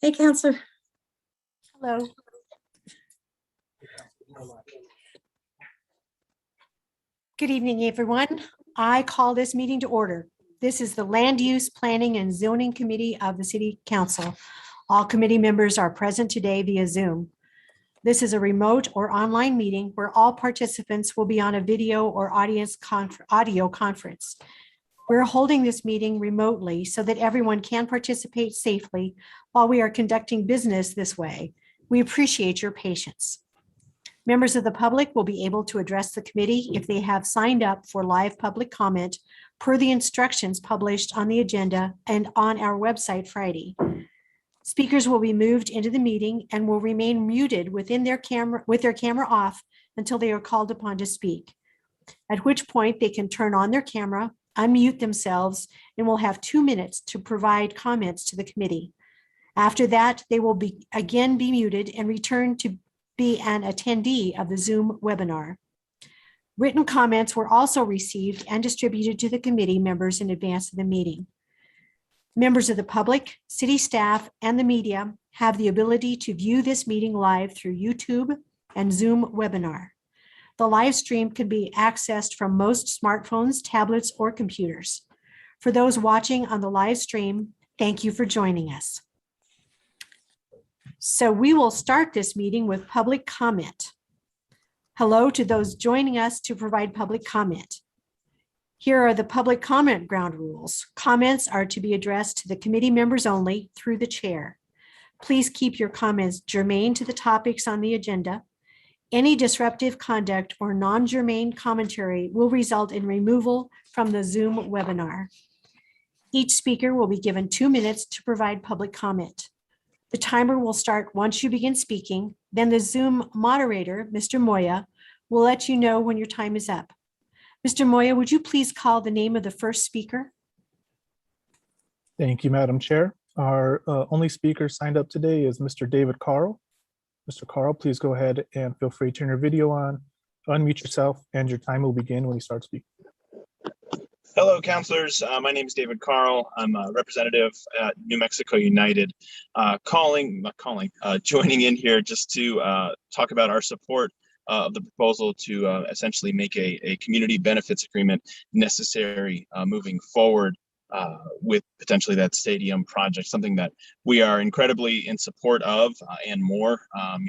Hey, Counselor. Hello. Good evening, everyone. I call this meeting to order. This is the Land Use Planning and Zoning Committee of the City Council. All committee members are present today via Zoom. This is a remote or online meeting where all participants will be on a video or audio conference. We're holding this meeting remotely so that everyone can participate safely while we are conducting business this way. We appreciate your patience. Members of the public will be able to address the committee if they have signed up for live public comment per the instructions published on the agenda and on our website Friday. Speakers will be moved into the meeting and will remain muted with their camera off until they are called upon to speak, at which point they can turn on their camera, unmute themselves, and will have 2 minutes to provide comments to the committee. After that, they will again be muted and return to be an attendee of the Zoom webinar. Written comments were also received and distributed to the committee members in advance of the meeting. Members of the public, city staff, and the media have the ability to view this meeting live through YouTube and Zoom webinar. The live stream can be accessed from most smartphones, tablets, or computers. For those watching on the live stream, thank you for joining us. So we will start this meeting with public comment. Hello to those joining us to provide public comment. Here are the public comment ground rules. Comments are to be addressed to the committee members only through the chair. Please keep your comments germane to the topics on the agenda. Any disruptive conduct or non-germane commentary will result in removal from the Zoom webinar. Each speaker will be given 2 minutes to provide public comment. The timer will start once you begin speaking. Then the Zoom moderator, Mr. Moya, will let you know when your time is up. Mr. Moya, would you please call the name of the first speaker? Thank you, Madam Chair. Our only speaker signed up today is Mr. David Carl. Mr. Carl, please go ahead and feel free to turn your video on, unmute yourself, and your time will begin when you start speaking. Hello, counselors. My name is David Carl. I'm a representative at New Mexico United, joining in here just to talk about our support of the proposal to essentially make a community benefits agreement necessary moving forward with potentially that stadium project, something that we are incredibly in support of and more.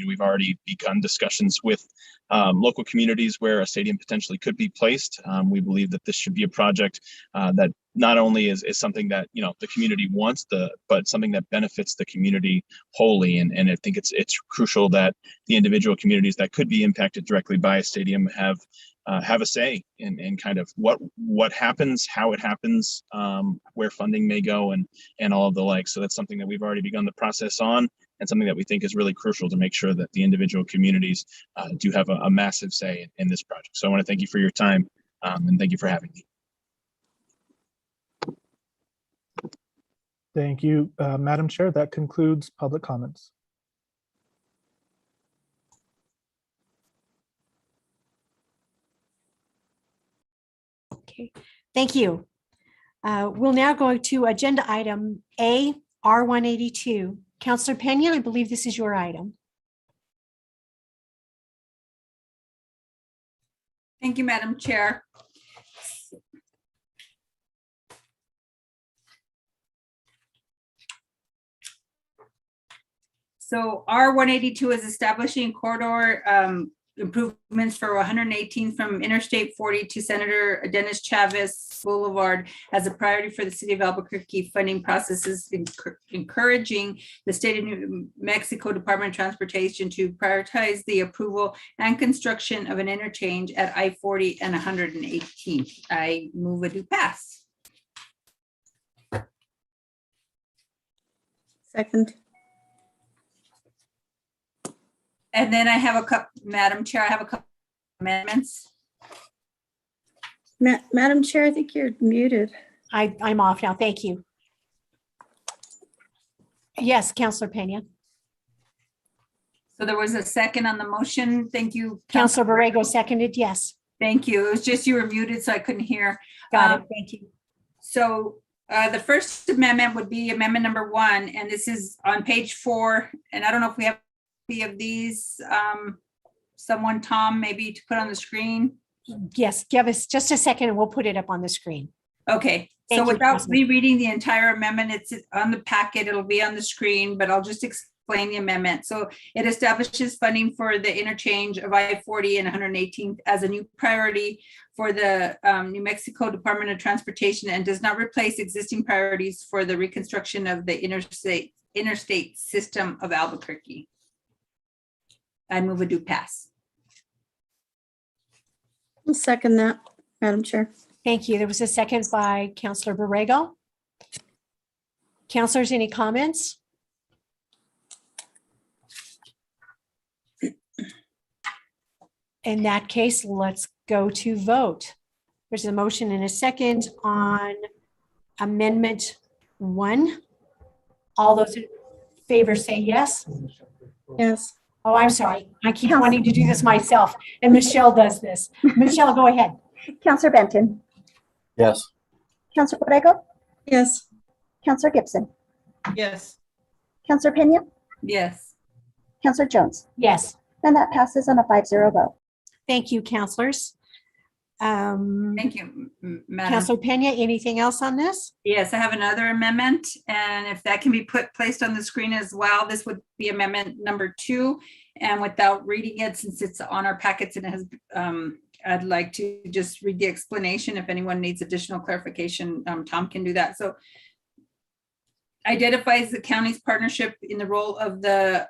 We've already begun discussions with local communities where a stadium potentially could be placed. We believe that this should be a project that not only is something that the community wants, but something that benefits the community wholly. And I think it's crucial that the individual communities that could be impacted directly by a stadium have a say in kind of what happens, how it happens, where funding may go, and all of the like. So that's something that we've already begun the process on, and something that we think is really crucial to make sure that the individual communities do have a massive say in this project. So I want to thank you for your time, and thank you for having me. Thank you, Madam Chair. That concludes public comments. Okay, thank you. We'll now go to agenda item A, R182. Councillor Pena, I believe this is your item. Thank you, Madam Chair. So R182 is establishing corridor improvements for 118 from Interstate 40 to Senator Dennis Chavez Boulevard as a priority for the city of Albuquerque. Funding processes encouraging the state of New Mexico Department of Transportation to prioritize the approval and construction of an interchange at I-40 and 118. I move it to pass. Second. And then I have a couple, Madam Chair, I have a couple amendments. Madam Chair, I think you're muted. I'm off now. Thank you. Yes, Councillor Pena. So there was a second on the motion. Thank you. Councillor Borrego seconded. Yes. Thank you. It was just you were muted, so I couldn't hear. Got it. Thank you. So The first amendment would be amendment number 1, and this is on page 4. And I don't know if we have any of these. Someone, Tom, maybe to put on the screen. Yes, give us just a second and we'll put it up on the screen. Okay, so Thank you, without Councilman. rereading the entire amendment, it's on the packet, it'll be on the screen, but I'll just explain the amendment. So it establishes funding for the interchange of I-40 and 118th as a new priority for the New Mexico Department of Transportation and does not replace existing priorities for the reconstruction of the interstate system of Albuquerque. I move a do pass. I'll second that, Madam Chair. Thank you. There was a second by Councilor Borrego. Councilors, any comments? In that case, let's go to vote. There's a motion and a second on Amendment 1. All those in favor say yes. Yes. Oh, I'm sorry. I keep wanting to do this myself, and Michelle does this. Michelle, go ahead. Counselor Benton, Yes. Counselor Borrego, Yes. Counselor Gibson, Yes. Counselor Pena, Yes. Counselor Jones, Yes. and that passes on a 5-0 vote. Thank you, councilors. Thank you, Madam. Councilor Pena, anything else on this? Yes, I have another amendment, and if that can be placed on the screen as well, this would be amendment number 2. And without reading it, since it's on our packets and it has, I'd like to just read the explanation. If anyone needs additional clarification, Tom can do that. So identifies the county's partnership in the role of the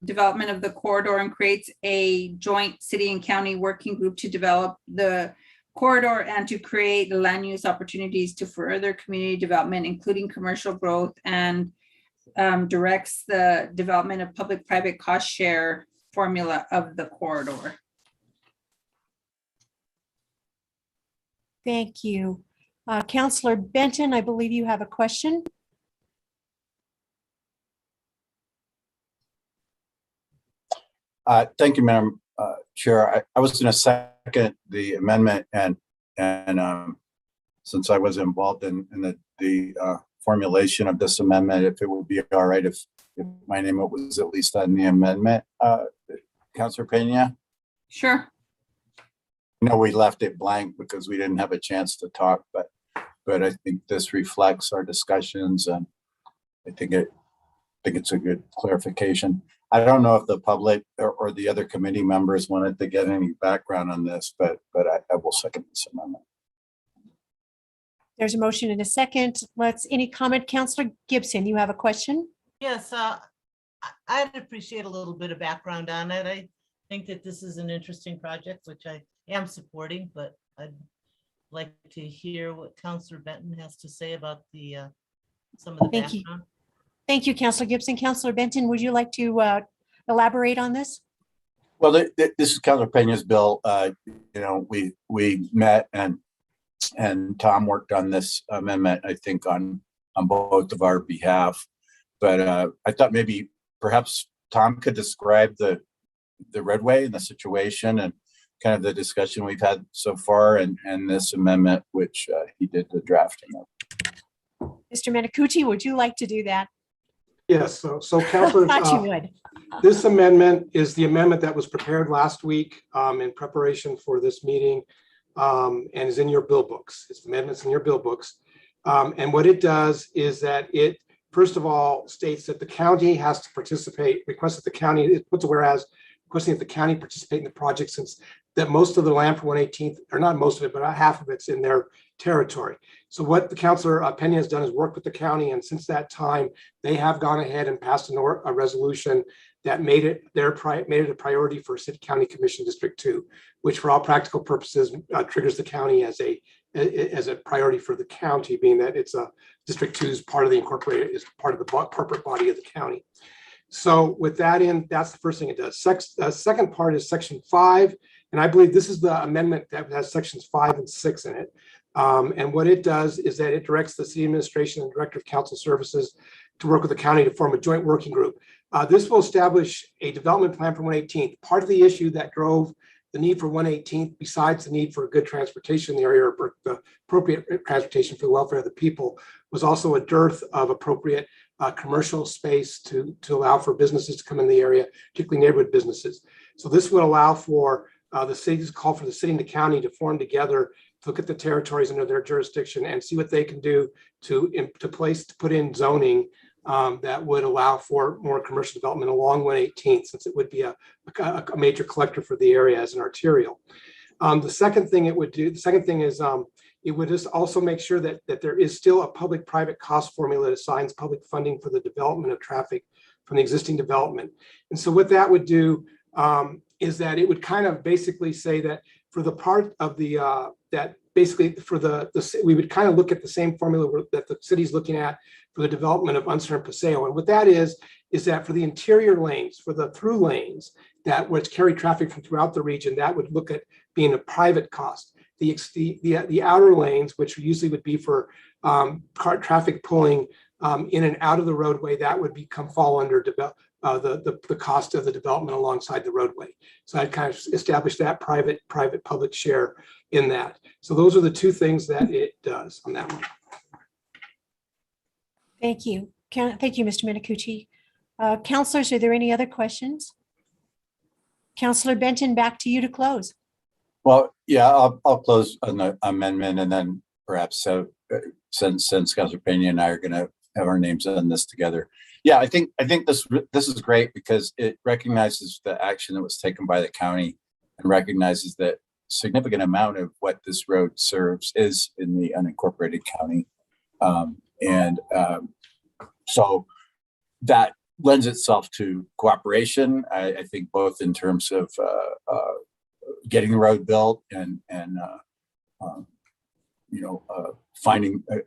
development of the corridor and creates a joint city and county working group to develop the corridor and to create land use opportunities to further community development, including commercial growth, and directs the development of public-private cost share formula of the corridor. Thank you. Councilor Benton, I believe you have a question. Thank you, Madam Chair. I was going to second the amendment, and since I was involved in the formulation of this amendment, if it would be all right if my name was at least on the amendment, Councilor Pena. Sure. I know we left it blank because we didn't have a chance to talk, but I think this reflects our discussions, and I think it's a good clarification. I don't know if the public or the other committee members wanted to get any background on this, but I will second this amendment. There's a motion and a second. Any comment? Councilor Gibson, you have a question? Yes, I'd appreciate a little bit of background on it. I think that this is an interesting project, which I am supporting, but I'd like to hear what Councilor Benton has to say about the some of the Thank you. background. Thank you, Councilor Gibson. Councilor Benton, would you like to elaborate on this? Well, this is Councilor Pena's bill. We met and Tom worked on this amendment, I think, on both of our behalf. But I thought maybe perhaps Tom could describe the roadway and the situation and kind of the discussion we've had so far, and this amendment, which he did the drafting of. Mr. Menicucci, would you like to do that? Yes, so Councilor, Thought you would. this amendment is the amendment that was prepared last week in preparation for this meeting, and is in your bill books. It's amendments in your bill books. And what it does is that it, first of all, states that the county has to participate, requests that the county, it puts a whereas, requesting that the county participate in the project, since that most of the land for 118th, or not most of it, but about half of it's in their territory. So what the Councilor Pena has done is work with the county, and since that time, they have gone ahead and passed a resolution that made it a priority for City County Commission District 2, which for all practical purposes triggers the county as a priority for the county, being that it's a District 2 is part of the incorporated, is part of the corporate body of the county. So with that in, that's the first thing it does. Second part is Section 5, and I believe this is the amendment that has Sections 5 and 6 in it. And what it does is that it directs the city administration and director of council services to work with the county to form a joint working group. This will establish a development plan for 118th. Part of the issue that drove the need for 118th, besides the need for good transportation in the area, or the appropriate transportation for the welfare of the people, was also a dearth of appropriate commercial space to allow for businesses to come in the area, particularly neighborhood businesses. So this would allow for the city's call for the city and the county to form together, to look at the territories under their jurisdiction and see what they can do to put in zoning that would allow for more commercial development along 118th, since it would be a major collector for the area as an arterial. The second thing is it would just also make sure that there is still a public-private cost formula that assigns public funding for the development of traffic from the existing development. And so what that would do is that it would kind of basically say that for the part of the we would kind of look at the same formula that the city's looking at for the development of Unser and Paseo. And what that is that for the interior lanes, for the through lanes that would carry traffic from throughout the region, that would look at being a private cost. The outer lanes, which usually would be for car traffic pulling in and out of the roadway, that would fall under the cost of the development alongside the roadway. So I'd kind of establish that private public share in that. So those are the two things that it does on that one. Thank you. Thank you, Mr. Minicucci. Councilors, are there any other questions? Councilor Benton, back to you to close. Well, yeah, I'll close on the amendment, and then perhaps since Councilor Pena and I are going to have our names on this together. Yeah, I think this is great because it recognizes the action that was taken by the county and recognizes that significant amount of what this road serves is in the unincorporated county. So that lends itself to cooperation, I think, both in terms of getting the road built and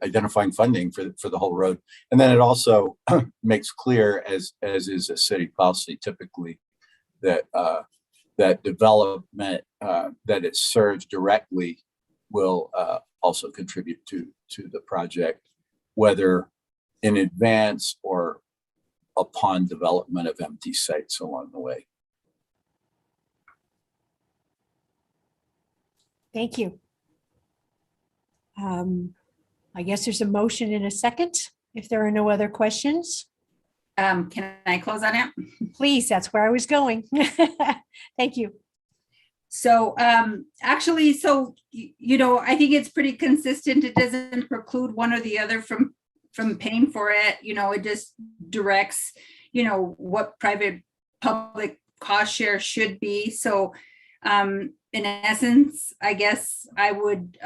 identifying funding for the whole road. And then it also makes clear, as is a city policy typically, that that development that it serves directly will also contribute to the project, whether in advance or upon development of empty sites along the way. Thank you. I guess there's a motion in a second. If there are no other questions, Can I close on it? please, that's where I was going. Thank you. So actually, I think it's pretty consistent. It doesn't preclude one or the other from paying for it. It just directs, what private public cost share should be. So in essence, I guess I would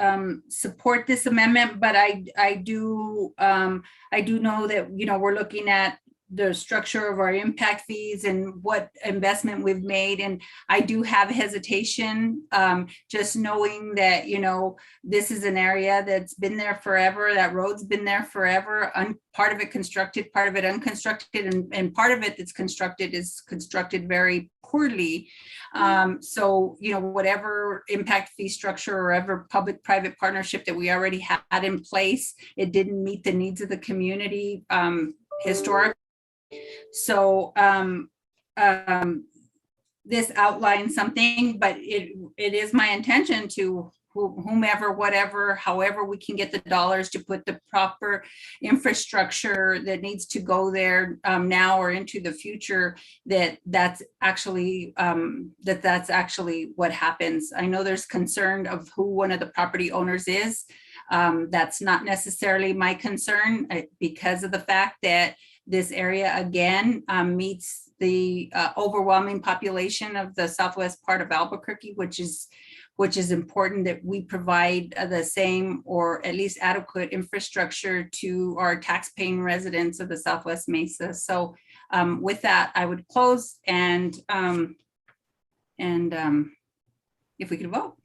support this amendment, but I do know that, we're looking at the structure of our impact fees and what investment we've made. And I do have hesitation, just knowing that, this is an area that's been there forever. That road's been there forever. Part of it constructed, part of it unconstructed, and part of it that's constructed is constructed very poorly. So, whatever impact fee structure or ever public-private partnership that we already had in place, it didn't meet the needs of the community historically. So this outlines something, but it is my intention to whomever, whatever, however we can get the dollars to put the proper infrastructure that needs to go there now or into the future, that's actually what happens. I know there's concern of who one of the property owners is. That's not necessarily my concern because of the fact that this area again meets the overwhelming population of the southwest part of Albuquerque, which is important that we provide the same or at least adequate infrastructure to our tax-paying residents of the Southwest Mesa. So with that, I would close and if we could vote.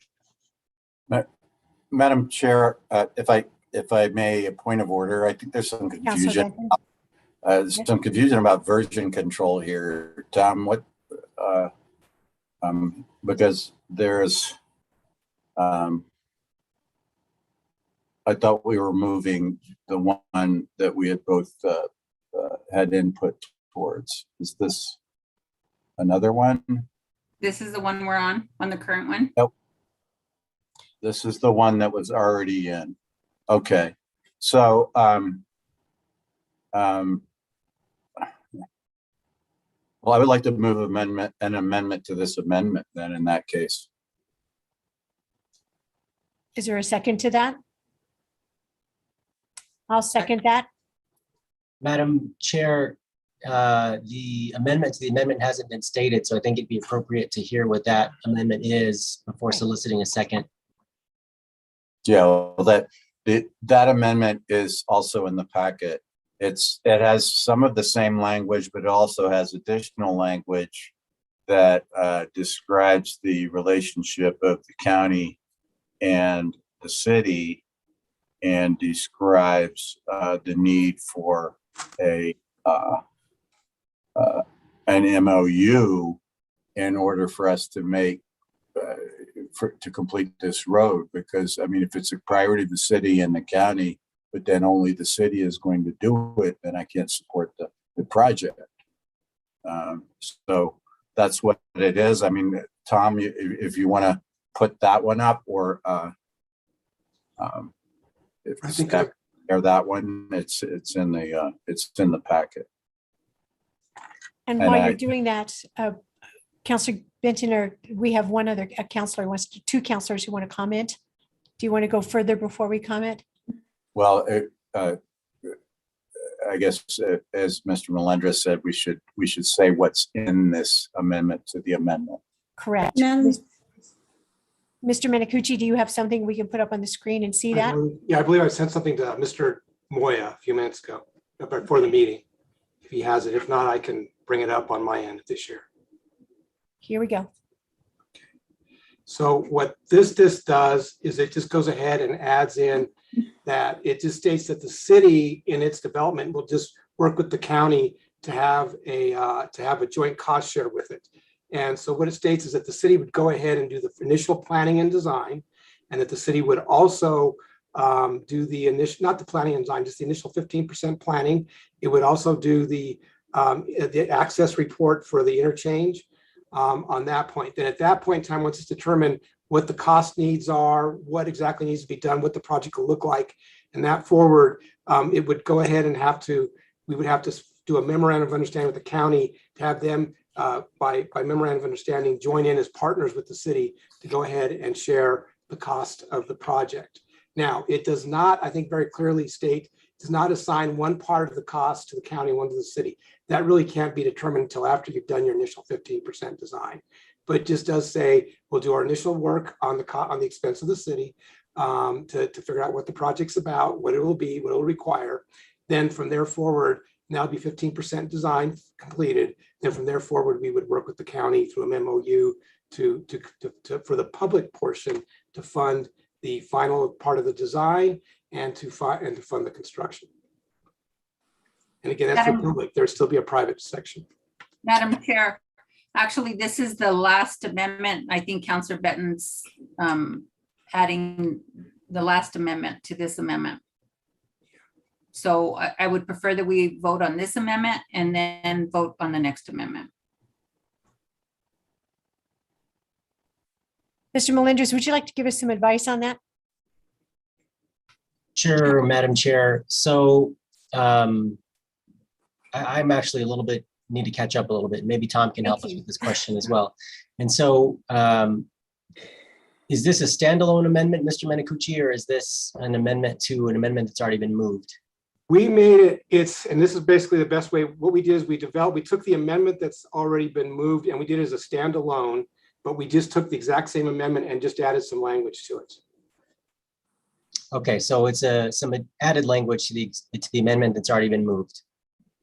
Madam Chair, if I may, a point of order. I think there's some confusion. There's some confusion about version control here, Tom. Because there's, I thought we were moving the one that we had both had input towards. Is this another one? This is the one we're on the current one? This is the one that was already in. Okay, so, well, I would like to move an amendment to this amendment then in that case. Is there a second to that? I'll second that. Madam Chair, the amendment to the amendment hasn't been stated, so I think it'd be appropriate to hear what that amendment is before soliciting a second. Yeah, well, that amendment is also in the packet. It has some of the same language, but it also has additional language that describes the relationship of the county and the city and describes the need for an MOU in order for us to make to complete this road, because I mean, if it's a priority of the city and the county, but then only the city is going to do it, then I can't support the project. So that's what it is. I mean, Tom, if you want to put that one up, or if I think I- or that one, it's in the packet. And And while I- you're doing that, Counselor Benton, or we have one other counselor, two counselors who want to comment. Do you want to go further before we comment? Well, I guess as Mr. Melendres said, we should say what's in this amendment to the amendment. Correct. Madam, Mr. Minicucci, do you have something we can put up on the screen and see that? Yeah, I believe I sent something to Mr. Moya a few minutes ago, before the meeting. If he has it, if not, I can bring it up on my end this year. Here we go. So what this does is it just goes ahead and adds in that it just states that the city in its development will just work with the county to have a joint cost share with it. And so what it states is that the city would go ahead and do the initial planning and design, and that the city would also do the initial, not the planning and design, just the initial 15% planning. It would also do the access report for the interchange on that point. Then at that point in time, once it's determined what the cost needs are, what exactly needs to be done, what the project will look like, and that forward, it would go ahead and we would have to do a memorandum of understanding with the county to have them by memorandum of understanding join in as partners with the city to go ahead and share the cost of the project. Now, it does not, I think very clearly state, does not assign one part of the cost to the county, one to the city. That really can't be determined until after you've done your initial 15% design. But it just does say, we'll do our initial work on the expense of the city to figure out what the project's about, what it will be, what it will require. Then from there forward, now it'll be 15% design completed. Then from there forward, we would work with the county through a MOU for the public portion to fund the final part of the design and to fund the construction. And again, that's for public. There'd still be a private section. Madam Chair, actually, this is the last amendment. I think Councillor Benton's adding the last amendment to this amendment. So I would prefer that we vote on this amendment and then vote on the next amendment. Mr. Melendres, would you like to give us some advice on that? Sure, Madam Chair. So I'm actually need to catch up a little bit. Maybe Tom can help us with this question as well. And so is this a standalone amendment, Mr. Minicucci, or is this an amendment to an amendment that's already been moved? We made it, and this is basically the best way. What we did is we took the amendment that's already been moved and we did it as a standalone, but we just took the exact same amendment and just added some language to it. Okay, so it's some added language to the amendment that's already been moved.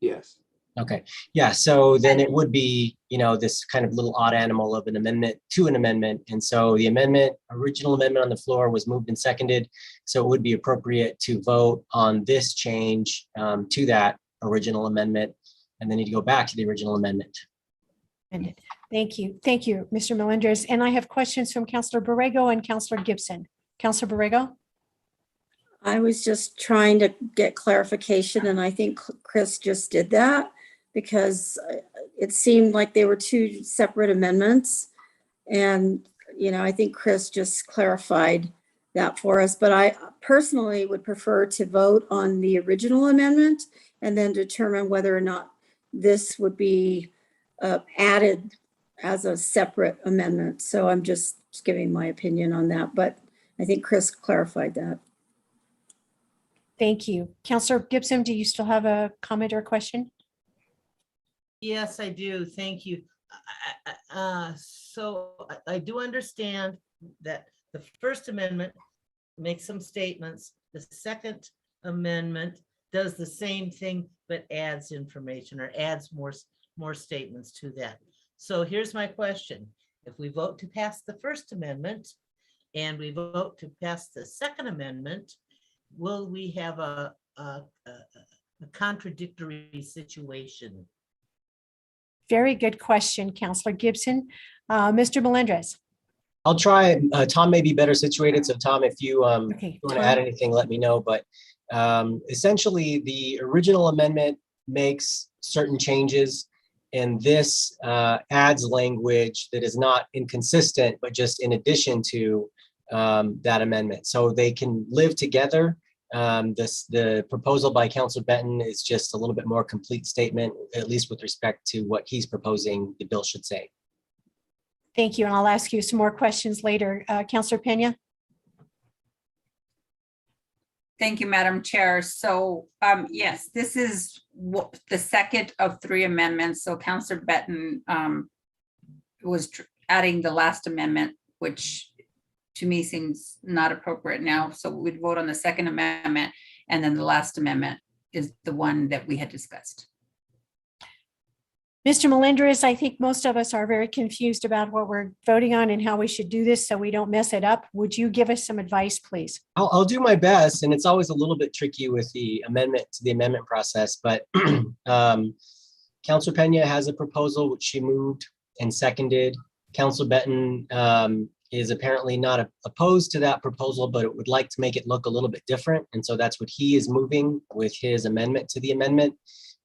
Yes. Okay, yeah, so then it would be, this kind of little odd animal of an amendment to an amendment. And so the original amendment on the floor was moved and seconded. So it would be appropriate to vote on this change to that original amendment, and then need to go back to the original amendment. Thank you. Thank you, Mr. Melendres. And I have questions from Councillor Borrego and Councillor Gibson. Councillor Borrego? I was just trying to get clarification, and I think Chris just did that because it seemed like they were two separate amendments. And, I think Chris just clarified that for us, but I personally would prefer to vote on the original amendment and then determine whether or not this would be added as a separate amendment. So I'm just giving my opinion on that, but I think Chris clarified that. Thank you. Counselor Gibson, do you still have a comment or question? Yes, I do. Thank you. So I do understand that the First Amendment makes some statements. The Second Amendment does the same thing, but adds information or adds more statements to that. So here's my question. If we vote to pass the First Amendment and we vote to pass the Second Amendment, will we have a contradictory situation? Very good question, Counselor Gibson. Mr. Melendez. I'll try. Tom may be better situated. So Tom, if you Okay, want to add anything, let me know. But essentially, the original amendment makes certain changes, and this adds language that is not inconsistent, but just in addition to that amendment. So they can live together. The proposal by Councilor Benton is just a little bit more complete statement, at least with respect to what he's proposing the bill should say. Thank you. And I'll ask you some more questions later. Counselor Pena? Thank you, Madam Chair. So yes, this is the second of 3 amendments. So Councilor Benton was adding the last amendment, which to me seems not appropriate now. So we'd vote on the Second Amendment, and then the last amendment is the one that we had discussed. Mr. Melendez, I think most of us are very confused about what we're voting on and how we should do this so we don't mess it up. Would you give us some advice, please? I'll do my best, and it's always a little bit tricky with the amendment process, but Councilor Pena has a proposal which she moved and seconded. Councilor Benton is apparently not opposed to that proposal, but would like to make it look a little bit different. And so that's what he is moving with his amendment to the amendment.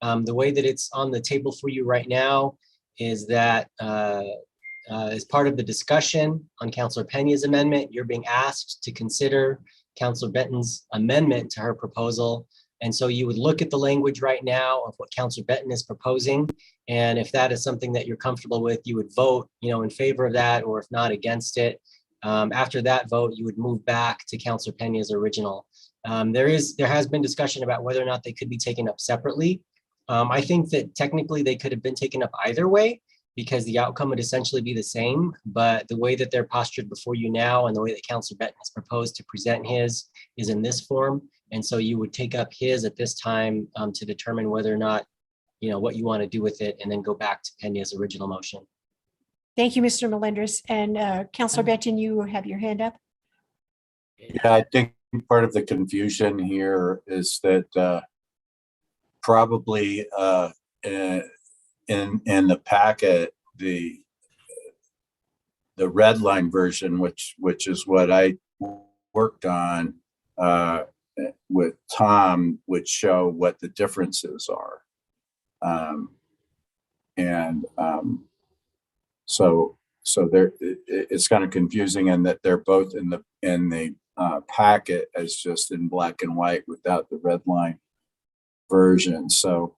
The way that it's on the table for you right now is that as part of the discussion on Councilor Pena's amendment, you're being asked to consider Councilor Benton's amendment to her proposal. And so you would look at the language right now of what Councilor Benton is proposing. And if that is something that you're comfortable with, you would vote, in favor of that, or if not, against it. After that vote, you would move back to Councilor Pena's original. There has been discussion about whether or not they could be taken up separately. I think that technically they could have been taken up either way, because the outcome would essentially be the same. But the way that they're postured before you now and the way that Councilor Benton has proposed to present his is in this form. And so you would take up his at this time to determine whether or not, what you want to do with it, and then go back to Pena's original motion. Thank you, Mr. Melendez. And Councilor Benton, you have your hand up. Yeah, I think part of the confusion here is that probably in the packet, the red line version, which is what I worked on with Tom, would show what the differences are. So there, it's kind of confusing in that they're both in the packet as just in black and white without the red line version. So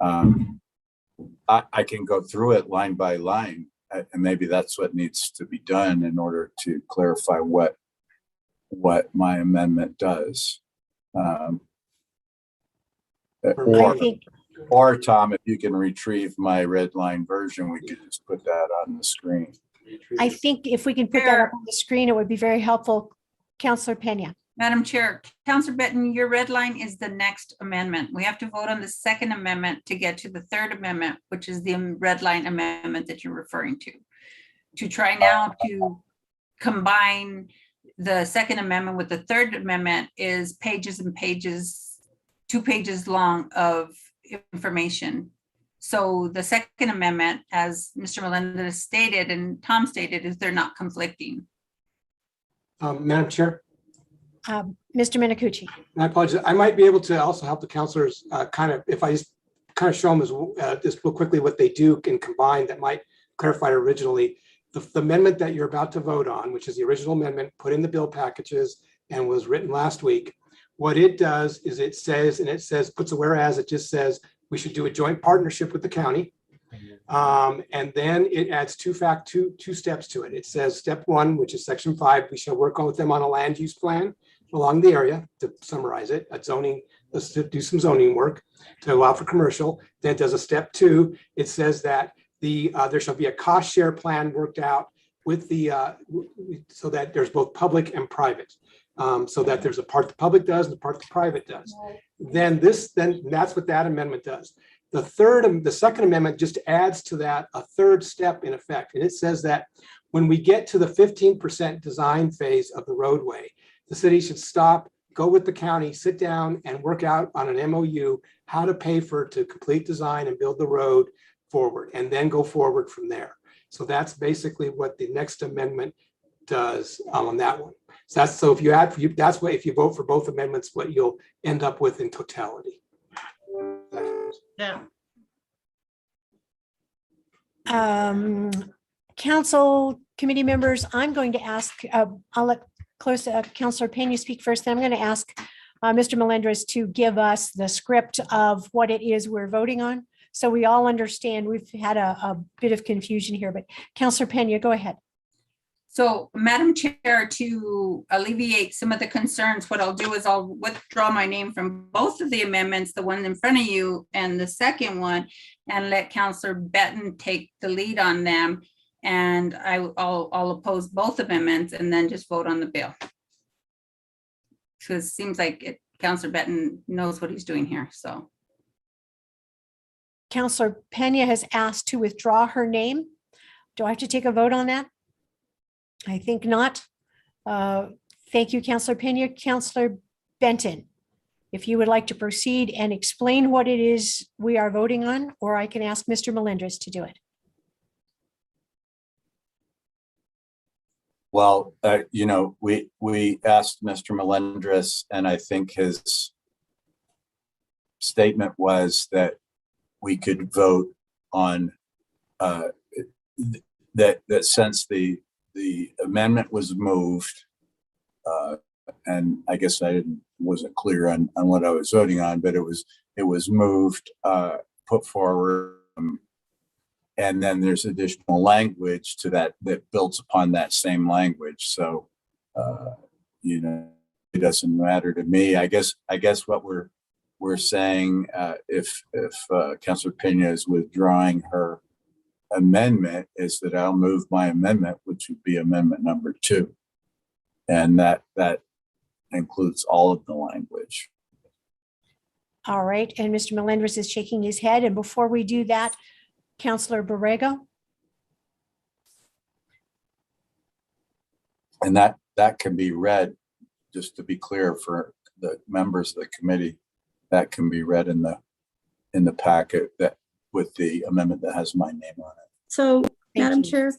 I can go through it line by line, and maybe that's what needs to be done in order to clarify what my amendment does. Or Tom, if you can retrieve my red line version, we could just put that on the screen. I think if we can put that up on the screen, it would be very helpful. Councilor Pena. Madam Chair, Councilor Benton, your red line is the next amendment. We have to vote on the Second Amendment to get to the Third Amendment, which is the red line amendment that you're referring to. To try now to combine the Second Amendment with the Third Amendment is pages and pages, 2 pages long of information. So the Second Amendment, as Mr. Melendez stated and Tom stated, is they're not conflicting. Madam Chair. Mr. Minicucci. I apologize. I might be able to also help the councilors if I just kind of show them just real quickly what they do and combine that might clarify it originally. the amendment that you're about to vote on, which is the original amendment put in the bill packages and was written last week, what it does is it says, puts a whereas, it just says we should do a joint partnership with the county. And then it adds two steps to it. It says step 1, which is section 5, we shall work with them on a land use plan along the area, to summarize it, at zoning, let's do some zoning work to allow for commercial. Then it does a step 2. It says that there shall be a cost share plan worked out with the, so that there's both public and private. So that there's a part the public does and the part the private does. Then that's what that amendment does. The second amendment just adds to that a third step in effect. And it says that when we get to the 15% design phase of the roadway, the city should stop, go with the county, sit down and work out on an MOU, how to pay to complete design and build the road forward, and then go forward from there. So that's basically what the next amendment does on that one. So if you vote for both amendments, what you'll end up with in totality. Yeah. Council committee members, I'm going to ask, I'll let Councilor Pena speak first. Then I'm going to ask Mr. Melendez to give us the script of what it is we're voting on. So we all understand. We've had a bit of confusion here, but Councilor Pena, go ahead. So, Madam Chair, to alleviate some of the concerns, what I'll do is I'll withdraw my name from both of the amendments, the one in front of you and the second one, and let Councilor Benton take the lead on them. And I'll oppose both amendments and then just vote on the bill. So it seems like Councilor Benton knows what he's doing here, so. Councilor Pena has asked to withdraw her name. Do I have to take a vote on that? I think not. Thank you, Councilor Pena. Councilor Benton, if you would like to proceed and explain what it is we are voting on, or I can ask Mr. Melendez to do it. Well, we asked Mr. Melendez, and I think his statement was that we could vote on that since the amendment was moved, and I guess wasn't clear on what I was voting on, but it was moved, put forward, and then there's additional language to that builds upon that same language. So, it doesn't matter to me. I guess what we're saying, if Councilor Pena is withdrawing her amendment, is that I'll move my amendment, which would be amendment number 2. And that includes all of the language. All right, and Mr. Melendez is shaking his head. And before we do that, Councilor Borrego. And that can be read, just to be clear for the members of the committee, that can be read in the packet that with the amendment that has my name on it. So, Madam you. Chair.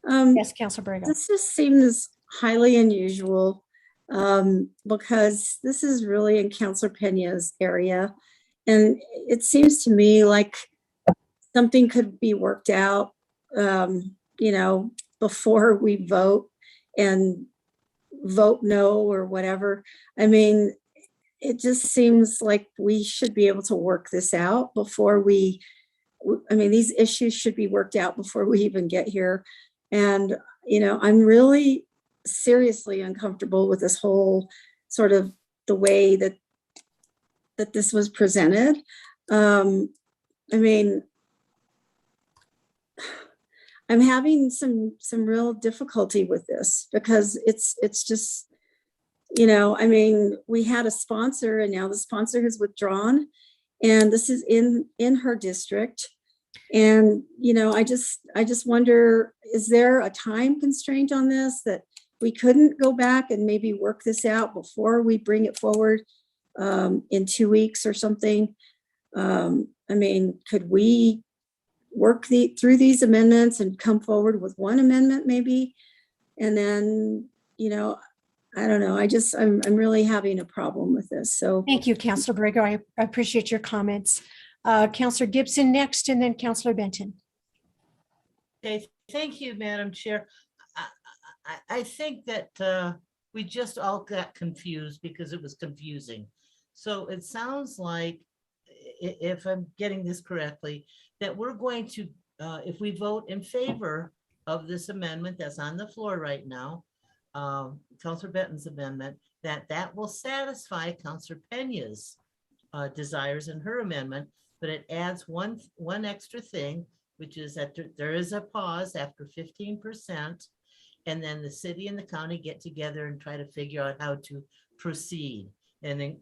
Yes, Councilor Borrego. This just seems highly unusual because this is really in Councilor Pena's area. And it seems to me like something could be worked out, before we vote and vote no or whatever. I mean, it just seems like we should be able to work this out before these issues should be worked out before we even get here. And, I'm really seriously uncomfortable with this whole sort of the way that this was presented. I'm having some real difficulty with this because it's just, we had a sponsor and now the sponsor has withdrawn, and this is in her district. And, I just wonder, is there a time constraint on this that we couldn't go back and maybe work this out before we bring it forward in 2 weeks or something? Could we work through these amendments and come forward with one amendment maybe? And then, I don't know. I'm really having a problem with this. So Thank you, Councilor Borrego. I appreciate your comments. Councilor Gibson next, and then Councilor Benton. Okay, Thank you, Madam Chair. I think that we just all got confused because it was confusing. So it sounds like, if I'm getting this correctly, that we're going to, if we vote in favor of this amendment that's on the floor right now, Councilor Benton's amendment, that will satisfy Councilor Pena's desires in her amendment, but it adds one extra thing, which is that there is a pause after 15%, and then the city and the county get together and try to figure out how to proceed, and then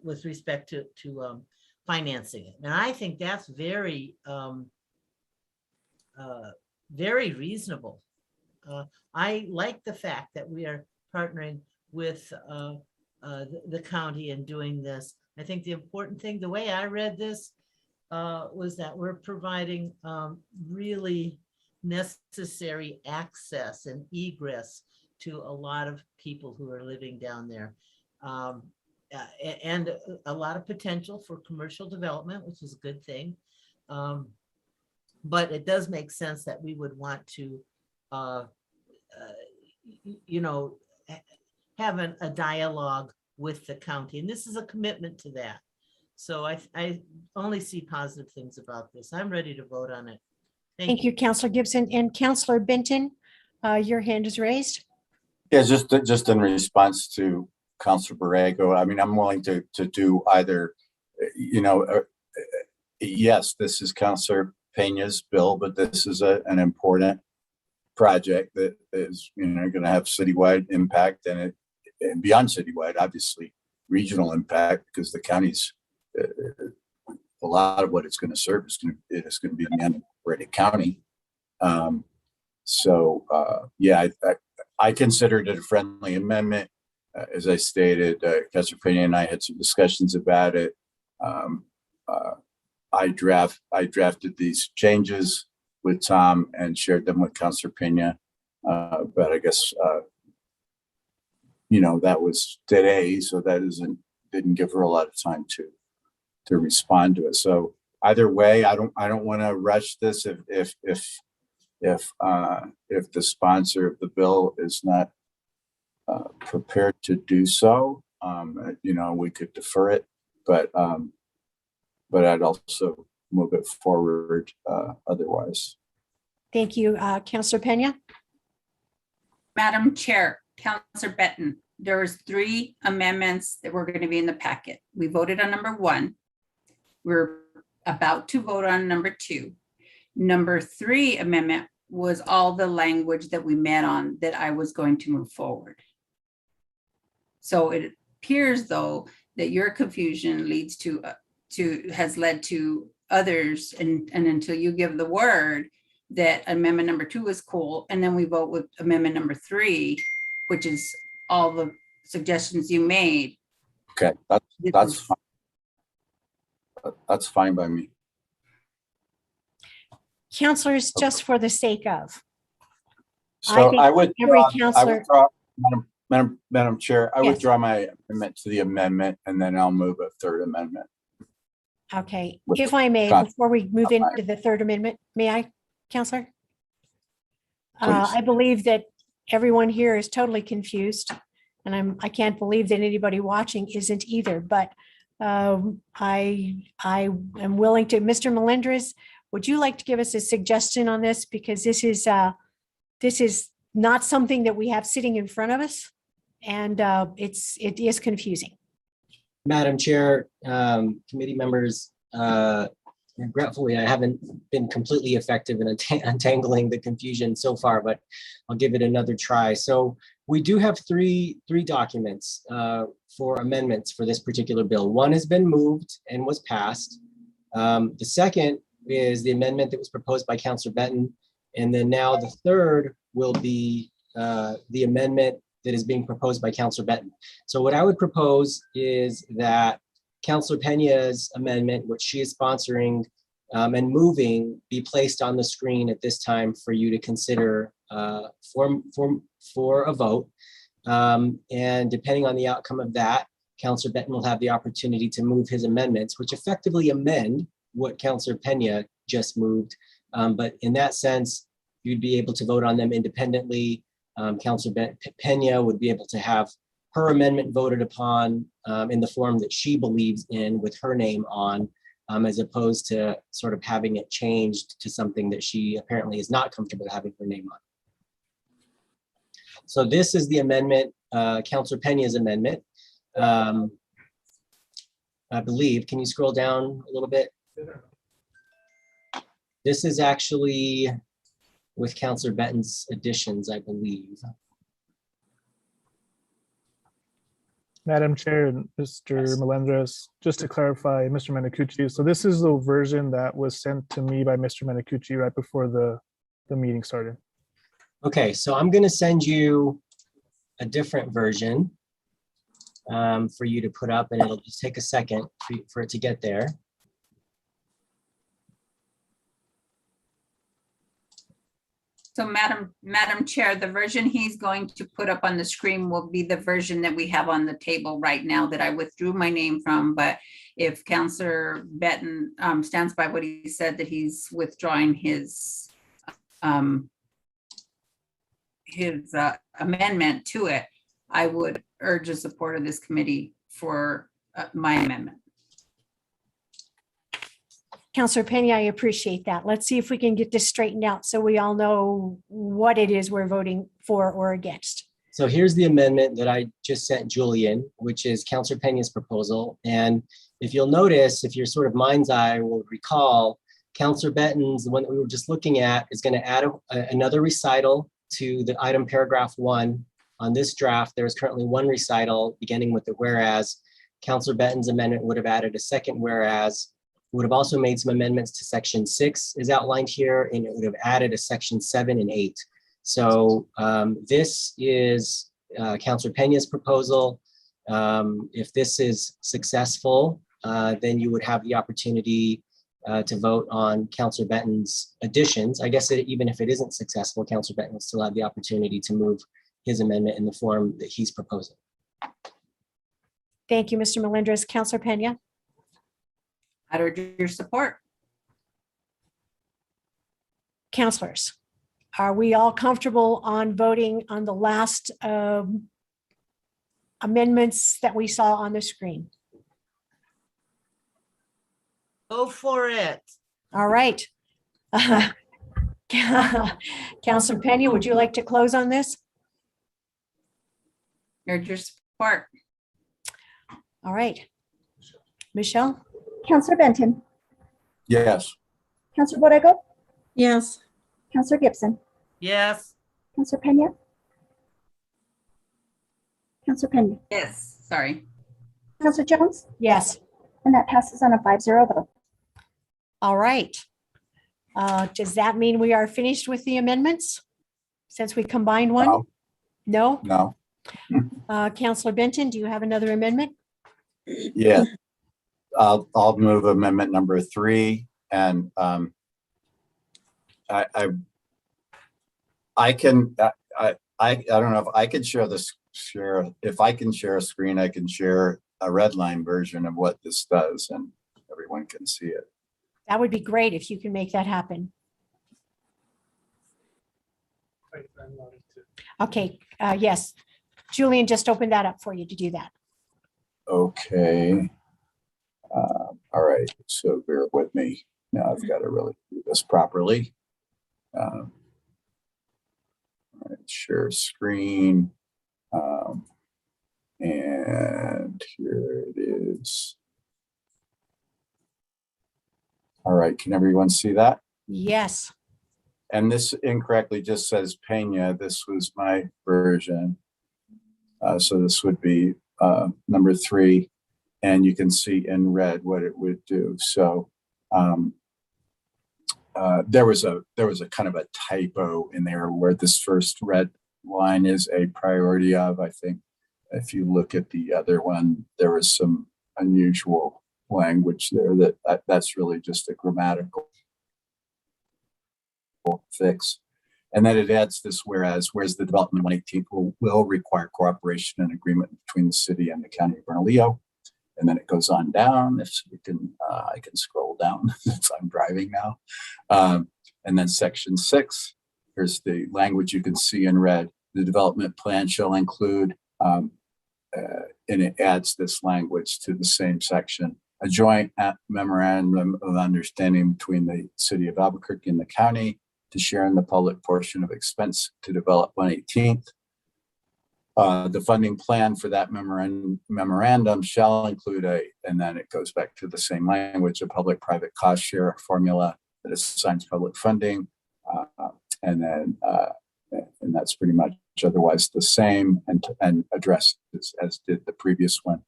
with respect to financing it. And I think that's very very reasonable. I like the fact that we are partnering with the county in doing this. I think the important thing, the way I read this, was that we're providing really necessary access and egress to a lot of people who are living down there. And a lot of potential for commercial development, which is a good thing. But it does make sense that we would want to, have a dialogue with the county. And this is a commitment to that. So I only see positive things about this. I'm ready to vote on it. Thank you, Counselor Gibson. And Counselor Benton, your hand is raised. Yeah, just in response to Councilor Borrego, I mean, I'm willing to do either, yes, this is Councilor Pena's bill, but this is an important project that is, going to have citywide impact, and beyond citywide, obviously regional impact, because the county's a lot of what it's going to serve is going to be in Brady County. Yeah, I considered it a friendly amendment. As I stated, Councilor Pena and I had some discussions about it. I drafted these changes with Tom and shared them with Councilor Pena. But I guess, that was today, so that didn't give her a lot of time to respond to it. So either way, I don't want to rush this if the sponsor of the bill is not prepared to do so. We could defer it, but I'd also move it forward otherwise. Thank you, Counselor Pena. Madam Chair, Councilor Benton, there was 3 amendments that were going to be in the packet. We voted on number 1. We're about to vote on number 2. Number 3 amendment was all the language that we met on that I was going to move forward. So it appears, though, that your confusion has led to others, and until you give the word that amendment number 2 is cool, and then we vote with amendment number 3, which is all the suggestions you made. Okay, that's fine. That's fine by me. Counselors, just for the sake of. So I would, counselor. Madam Chair, I Yes. withdraw my amendment to the amendment, and then I'll move a 3rd amendment. Okay, With if I may, con- before we move into the 3rd amendment, may I, Counselor? Please. I believe that everyone here is totally confused, and I can't believe that anybody watching isn't either, but I am willing to, Mr. Melendres, would you like to give us a suggestion on this? Because this is not something that we have sitting in front of us, and it is confusing. Madam Chair, committee members, regretfully, I haven't been completely effective in untangling the confusion so far, but I'll give it another try. So we do have three documents for amendments for this particular bill. One has been moved and was passed. The second is the amendment that was proposed by Councilor Benton. And then now the third will be the amendment that is being proposed by Councilor Benton. So what I would propose is that Councilor Pena's amendment, which she is sponsoring and moving, be placed on the screen at this time for you to consider for a vote. And depending on the outcome of that, Councilor Benton will have the opportunity to move his amendments, which effectively amend what Councilor Pena just moved. But in that sense, you'd be able to vote on them independently. Councilor Pena would be able to have her amendment voted upon in the form that she believes in with her name on, as opposed to sort of having it changed to something that she apparently is not comfortable having her name on. So this is the amendment, Councilor Pena's amendment. I believe, can you scroll down a little bit? This is actually with Councilor Benton's additions, I believe. Madam Chair and Mr. Melendez, just to clarify, Mr. Manacucci, so this is the version that was sent to me by Mr. Manacucci right before the meeting started. Okay, so I'm going to send you a different version for you to put up, and it'll just take a second for it to get there. So Madam Chair, the version he's going to put up on the screen will be the version that we have on the table right now that I withdrew my name from. But if Councilor Benton stands by what he said, that he's withdrawing his amendment to it, I would urge the support of this committee for my amendment. Councilor Pena, I appreciate that. Let's see if we can get this straightened out so we all know what it is we're voting for or against. So here's the amendment that I just sent Julian, which is Councilor Pena's proposal. And if you'll notice, if your sort of mind's eye will recall, Councilor Benton's, the one that we were just looking at, is going to add another recital to the item paragraph 1. On this draft, there is currently one recital beginning with the whereas. Councilor Benton's amendment would have added a second whereas. Would have also made some amendments to section 6 is outlined here, and it would have added a section 7 and 8. So this is Councilor Pena's proposal. If this is successful, then you would have the opportunity to vote on Councilor Benton's additions. I guess even if it isn't successful, Councilor Benton will still have the opportunity to move his amendment in the form that he's proposing. Thank you, Mr. Melendez. Councilor Pena? I'd urge your support. Councilors, are we all comfortable on voting on the last amendments that we saw on the screen? Go for it. All right. Councilor Pena, would you like to close on this? Urge your support. All right. Michelle? Counselor Benton, Yes. Counselor Borrego, Yes. Counselor Gibson, Yes. Counselor Pena, Counselor Pena, Yes, sorry. Counselor Jones, Yes. and that passes on a 5-0 vote. All right. Does that mean we are finished with the amendments? Since we combined one? No. No? No. Counselor Benton, do you have another amendment? Yeah. I'll move amendment number 3, and I don't know if I could if I can share a screen, I can share a red line version of what this does, and everyone can see it. That would be great if you can make that happen. Okay, yes. Julian just opened that up for you to do that. Okay. All right, so bear with me. Now I've got to really do this properly. All right, share screen. And here it is. All right, can everyone see that? Yes. And this incorrectly just says Pena. This was my version. So this would be number 3. And you can see in red what it would do. So there was a kind of a typo in there where this first red line is a priority of. I think if you look at the other one, there was some unusual language there that's really just a grammatical fix. And then it adds this whereas the development of 118 will require cooperation and agreement between the city and the county of Bernalillo. And then it goes on down. If we can, I can scroll down since I'm driving now. And then section 6 here's the language you can see in red. The development plan shall include, and it adds this language to the same section, a joint memorandum of understanding between the city of Albuquerque and the county to share in the public portion of expense to develop 118th. The funding plan for that memorandum shall include and then it goes back to the same language, a public-private cost share formula that assigns public funding. And that's pretty much otherwise the same and addresses as did the previous one.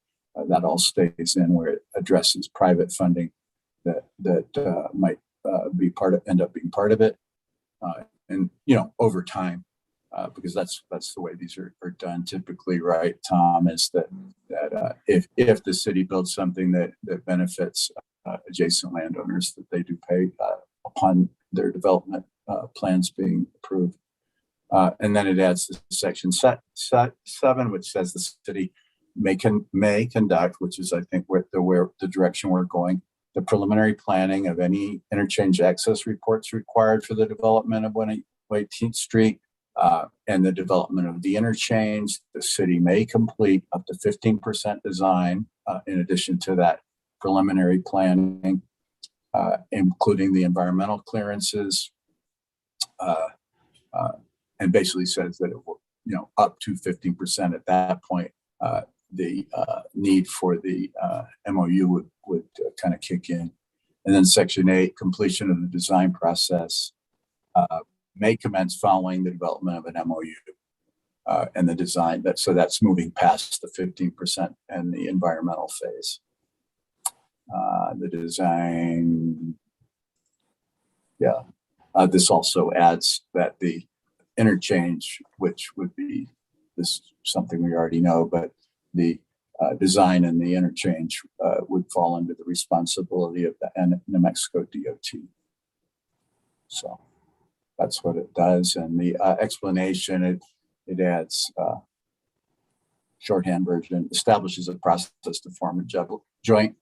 That all stays in where it addresses private funding that might end up being part of it. And over time, because that's the way these are done typically, right, Tom, is that if the city builds something that benefits adjacent landowners, that they do pay upon their development plans being approved. And then it adds the section 7, which says the city may conduct, which is I think where the direction we're going, the preliminary planning of any interchange access reports required for the development of 118th Street and the development of the interchange. The city may complete up to 15% design in addition to that preliminary planning, including the environmental clearances, and basically says that it will, up to 15% at that point. The need for the MOU would kind of kick in. And then section 8, completion of the design process may commence following the development of an MOU and the design. So that's moving past the 15% and the environmental phase. The design, this also adds that the interchange, which would be something we already know, but the design and the interchange would fall under the responsibility of the New Mexico DOT. So that's what it does. And the explanation, it adds shorthand version, establishes a process to form a joint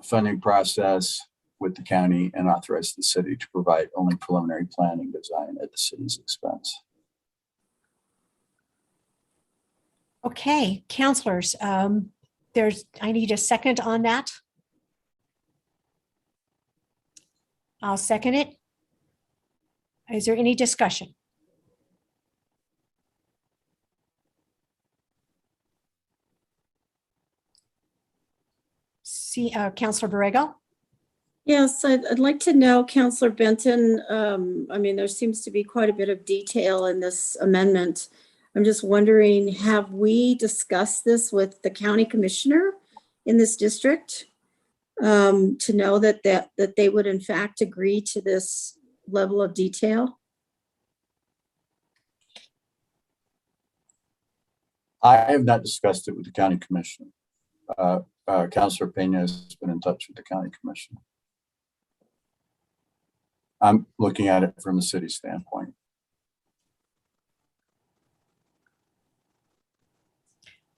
funding process with the county and authorize the city to provide only preliminary planning design at the city's expense. Okay, counselors, I need a second on that. I'll second it. Is there any discussion? See, Counselor Borrego? Yes, I'd like to know, Counselor Benton, there seems to be quite a bit of detail in this amendment. I'm just wondering, have we discussed this with the county commissioner in this district to know that they would in fact agree to this level of detail? I have not discussed it with the county commissioner. Councilor Pena has been in touch with the county commissioner. I'm looking at it from a city standpoint.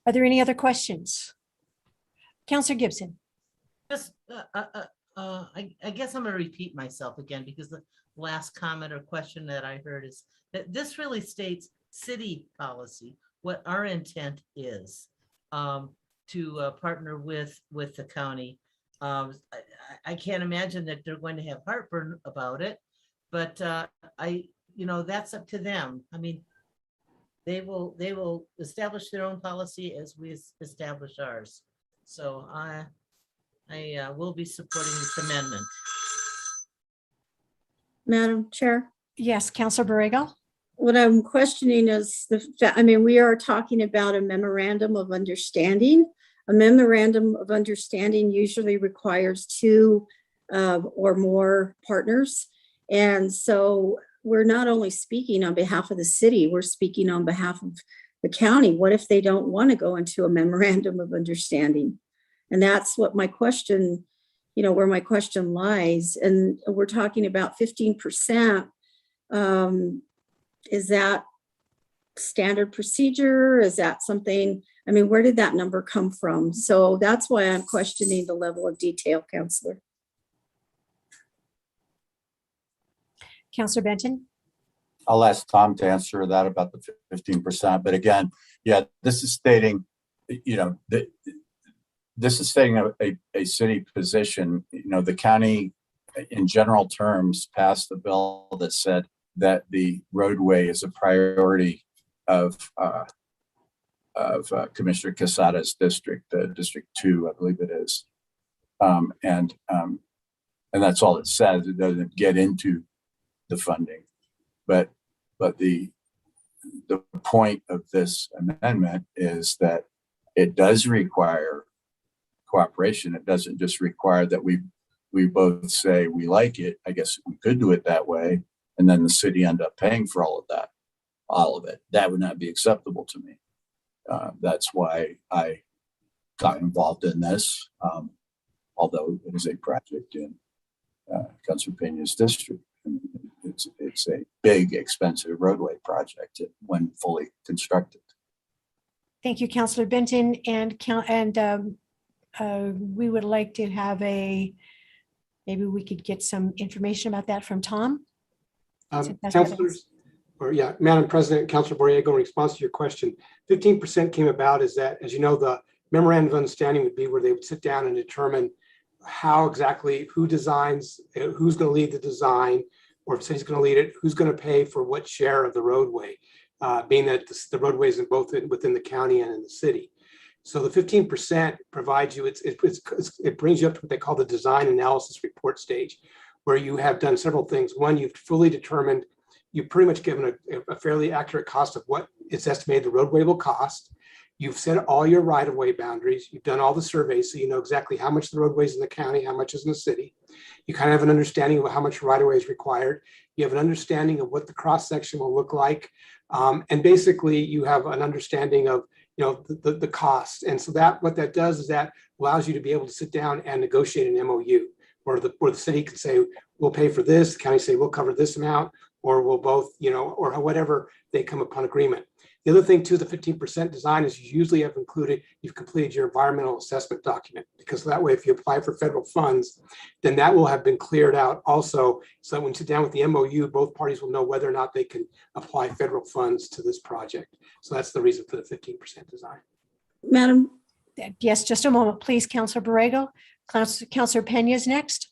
Are there any other questions? Counselor Gibson? Just, I guess I'm gonna repeat myself again because the last comment or question that I heard is that this really states city policy, what our intent is to partner with the county. I can't imagine that they're going to have heartburn about it, but that's up to them. I mean, they will establish their own policy as we establish ours. So I will be supporting this amendment. Madam Chair? Yes, Counselor Borrego? What I'm questioning is we are talking about a memorandum of understanding. A memorandum of understanding usually requires 2 or more partners. And so we're not only speaking on behalf of the city, we're speaking on behalf of the county. What if they don't want to go into a memorandum of understanding? And that's what my question, where my question lies. And we're talking about 15%. Is that standard procedure? Is that something, where did that number come from? So that's why I'm questioning the level of detail, Counselor. Counselor Benton? I'll ask Tom to answer that about the 15%. But again, yeah, this is stating, this is stating a city position. The county, in general terms, passed the bill that said that the roadway is a priority of Commissioner Quesada's district, District 2, I believe it is. And that's all it says. It doesn't get into the funding. But the point of this amendment is that it does require cooperation. It doesn't just require that we both say we like it. I guess we could do it that way, and then the city end up paying for all of it. That would not be acceptable to me. That's why I got involved in this, although it is a project in Councilor Pena's district. It's a big, expensive roadway project when fully constructed. Thank you, Counselor Benton, and we would like to have maybe we could get some information about that from Tom. Councilors, Madam President, Councilor Borrego, in response to your question, 15% came about is that, as you know, the memorandum of understanding would be where they would sit down and determine how exactly, who designs, who's going to lead the design, or if the city's going to lead it, who's going to pay for what share of the roadway, being that the roadways in both within the county and in the city. So the 15% provides you, it brings you up to what they call the design analysis report stage, where you have done several things. One, you've fully determined, you've pretty much given a fairly accurate cost of what it's estimated the roadway will cost. You've set all your right-of-way boundaries. You've done all the surveys, so you know exactly how much the roadway is in the county, how much is in the city. You kind of have an understanding of how much right-of-way is required. You have an understanding of what the cross-section will look like. And basically, you have an understanding of the cost. And so what that does is that allows you to be able to sit down and negotiate an MOU, where the city can say, we'll pay for this, the county say, we'll cover this amount, or we'll both, or whatever they come upon agreement. The other thing too, the 15% design is you usually you've completed your environmental assessment document, because that way, if you apply for federal funds, then that will have been cleared out also. So when you sit down with the MOU, both parties will know whether or not they can apply federal funds to this project. So that's the reason for the 15% design. Madam, Yes, just a moment, please, Counselor Borrego. Counselor Pena is next.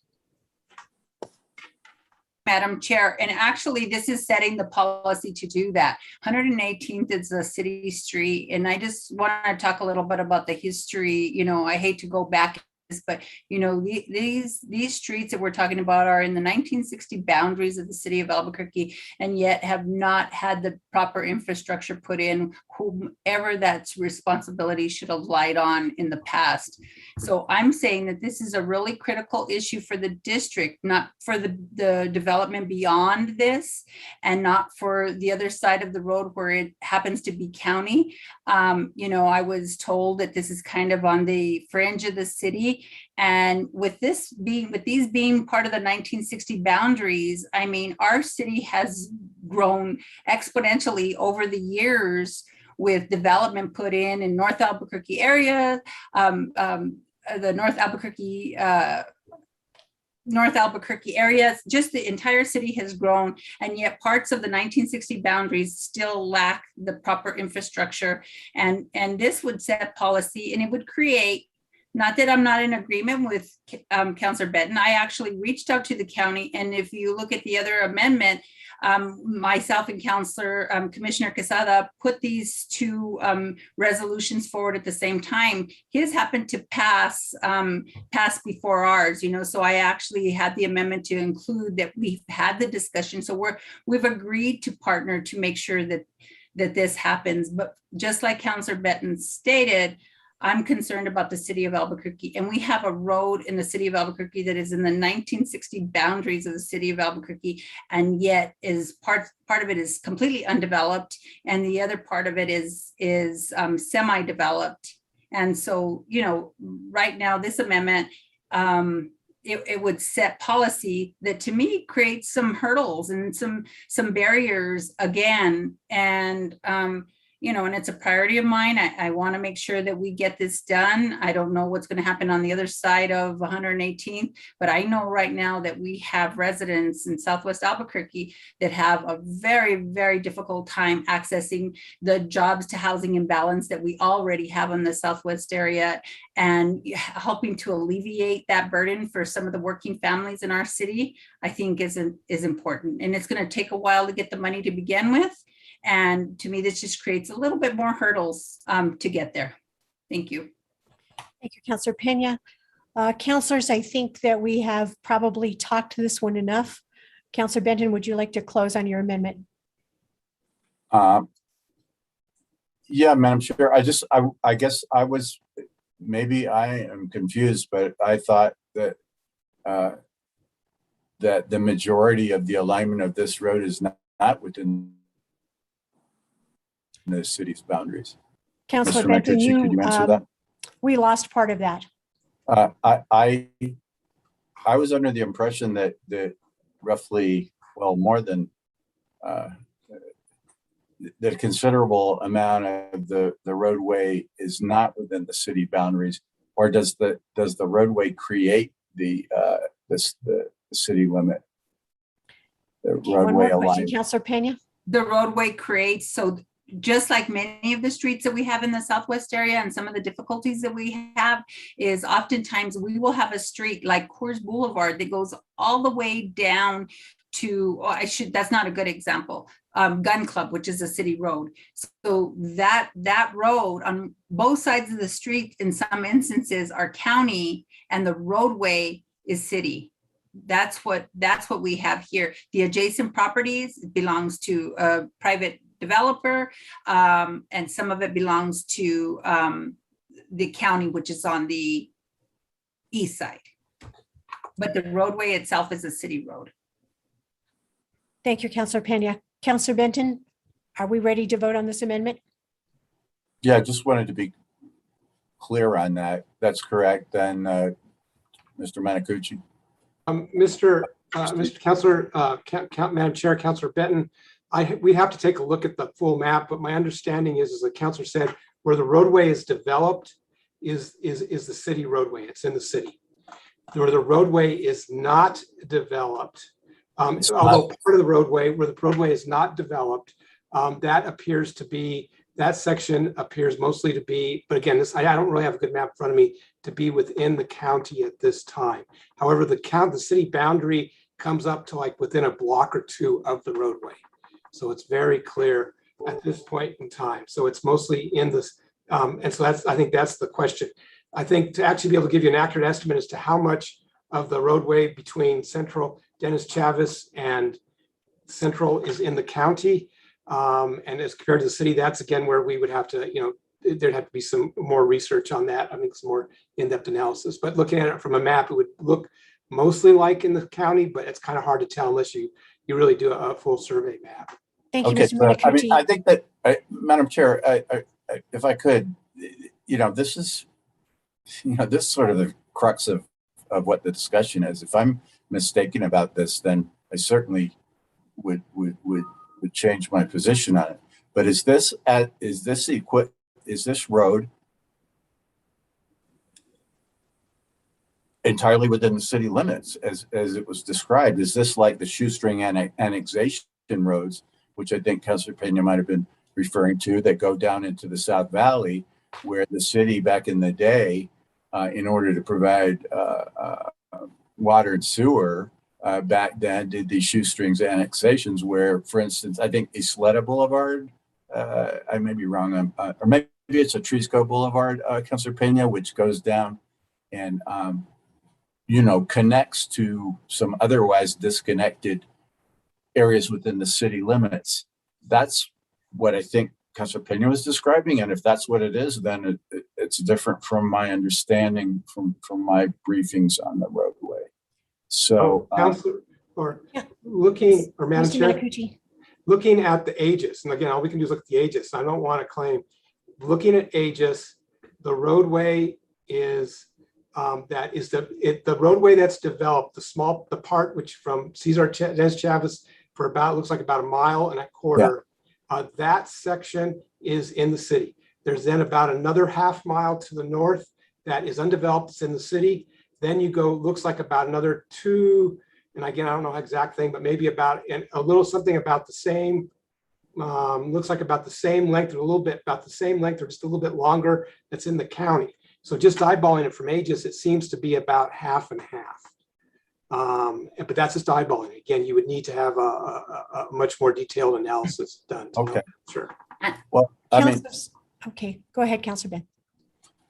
Madam Chair, and actually this is setting the policy to do that. 118th is a city street, and I just want to talk a little bit about the history. I hate to go back, but these streets that we're talking about are in the 1960 boundaries of the city of Albuquerque, and yet have not had the proper infrastructure put in, whomever that's responsibility should have lied on in the past. So I'm saying that this is a really critical issue for the district, not for the development beyond this, and not for the other side of the road where it happens to be county. I was told that this is kind of on the fringe of the city. And with these being part of the 1960 boundaries, I mean, our city has grown exponentially over the years with development put in North Albuquerque area, the North Albuquerque area, just the entire city has grown, and yet parts of the 1960 boundaries still lack the proper infrastructure. And this would set policy, and it would create, not that I'm not in agreement with Councilor Benton. I actually reached out to the county, and if you look at the other amendment, myself and Commissioner Quesada put these two resolutions forward at the same time. His happened to pass before ours, so I actually had the amendment to include that we've had the discussion. So we've agreed to partner to make sure that this happens. But just like Councilor Benton stated, I'm concerned about the city of Albuquerque, and we have a road in the city of Albuquerque that is in the 1960 boundaries of the city of Albuquerque, and yet is part of it is completely undeveloped, and the other part of it is semi-developed. And so, right now this amendment, it would set policy that to me creates some hurdles and some barriers again, and and it's a priority of mine. I want to make sure that we get this done. I don't know what's going to happen on the other side of 118th, but I know right now that we have residents in Southwest Albuquerque that have a very, very difficult time accessing the jobs to housing imbalance that we already have in the Southwest area, and helping to alleviate that burden for some of the working families in our city, I think is important. And it's going to take a while to get the money to begin with. And to me, this just creates a little bit more hurdles to get there. Thank you. Thank you, Councilor Pena. Councilors, I think that we have probably talked to this one enough. Councilor Benton, would you like to close on your amendment? Yeah, Madam Chair, I guess maybe I am confused, but I thought that that the majority of the alignment of this road is not within the city's boundaries. Councilor Mr. Benton, Mancucci, could you answer that? we lost part of that. I was under the impression that roughly, well, more than that a considerable amount of the roadway is not within the city boundaries, or does the roadway create the city limit? The Okay, one roadway more question, alignment. Councilor Pena. The roadway creates, so just like many of the streets that we have in the Southwest area, and some of the difficulties that we have is oftentimes we will have a street like Coors Boulevard that goes all the way down to, that's not a good example, Gun Club, which is a city road. So that road on both sides of the street in some instances are county, and the roadway is city. That's what we have here. The adjacent properties belongs to a private developer, and some of it belongs to the county, which is on the east side. But the roadway itself is a city road. Thank you, Councilor Pena. Councilor Benton, are we ready to vote on this amendment? Yeah, I just wanted to be clear on that. That's correct. Then, Mr. Manacucci. Mr. Councilor, Madam Chair, Councilor Benton, we have to take a look at the full map, but my understanding is, as the councilor said, where the roadway is developed is the city roadway. It's in the city. Where the roadway is not developed, although part of the roadway, where the roadway is not developed, that section appears mostly to be, but again, I don't really have a good map in front of me, to be within the county at this time. However, the city boundary comes up to like within a block or two of the roadway. So it's very clear at this point in time. So it's mostly in this, and so I think that's the question. I think to actually be able to give you an accurate estimate as to how much of the roadway between Central, Dennis Chavez, and Central is in the county, and as compared to the city, that's again where we would have to, there'd have to be some more research on that. I think some more in-depth analysis. But looking at it from a map, it would look mostly like in the county, but it's kind of hard to tell unless you really do a full survey map. Thank you, Okay, Mr. so, Manacucci. I think that, Madam Chair, if I could, this is, this is sort of the crux of what the discussion is. If I'm mistaken about this, then I certainly would change my position on it. But is this road entirely within the city limits as it was described? Is this like the shoestring annexation roads, which I think Councilor Pena might have been referring to, that go down into the South Valley, where the city back in the day, in order to provide water and sewer, back then did these shoestrings annexations where, for instance, I think Isleta Boulevard, I may be wrong, or maybe it's a Trisco Boulevard, Councilor Pena, which goes down and, connects to some otherwise disconnected areas within the city limits. That's what I think Councilor Pena was describing. And if that's what it is, then it's different from my understanding from my briefings on the roadway. So, Councilor, looking, or Madam Mr. Chair, Manacucci. looking at the ages, and again, all we can do is look at the ages. I don't want to claim, looking at ages, the roadway is, the roadway that's developed, the part which from Dennis Chavez for about, looks like about 1.25 miles, that section is in the city. There's then about another half mile to the north that is undeveloped, it's in the city. Then you go, looks like about another 2, and again, I don't know exact thing, but maybe about a little something about the same, looks like about the same length, or a little bit about the same length, or just a little bit longer, that's in the county. So just eyeballing it from Aegis, it seems to be about half and half. But that's just eyeballing. Again, you would need to have a much more detailed analysis done. to know. Okay. Sure. Well, I mean, Councilors- Okay, go ahead, Councilor Ben.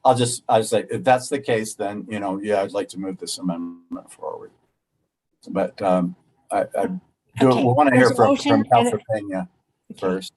I'll say, if that's the case, then, yeah, I'd like to move this amendment forward. But I Okay, want to hear there's a from motion and a- Councilor Pena Okay. first.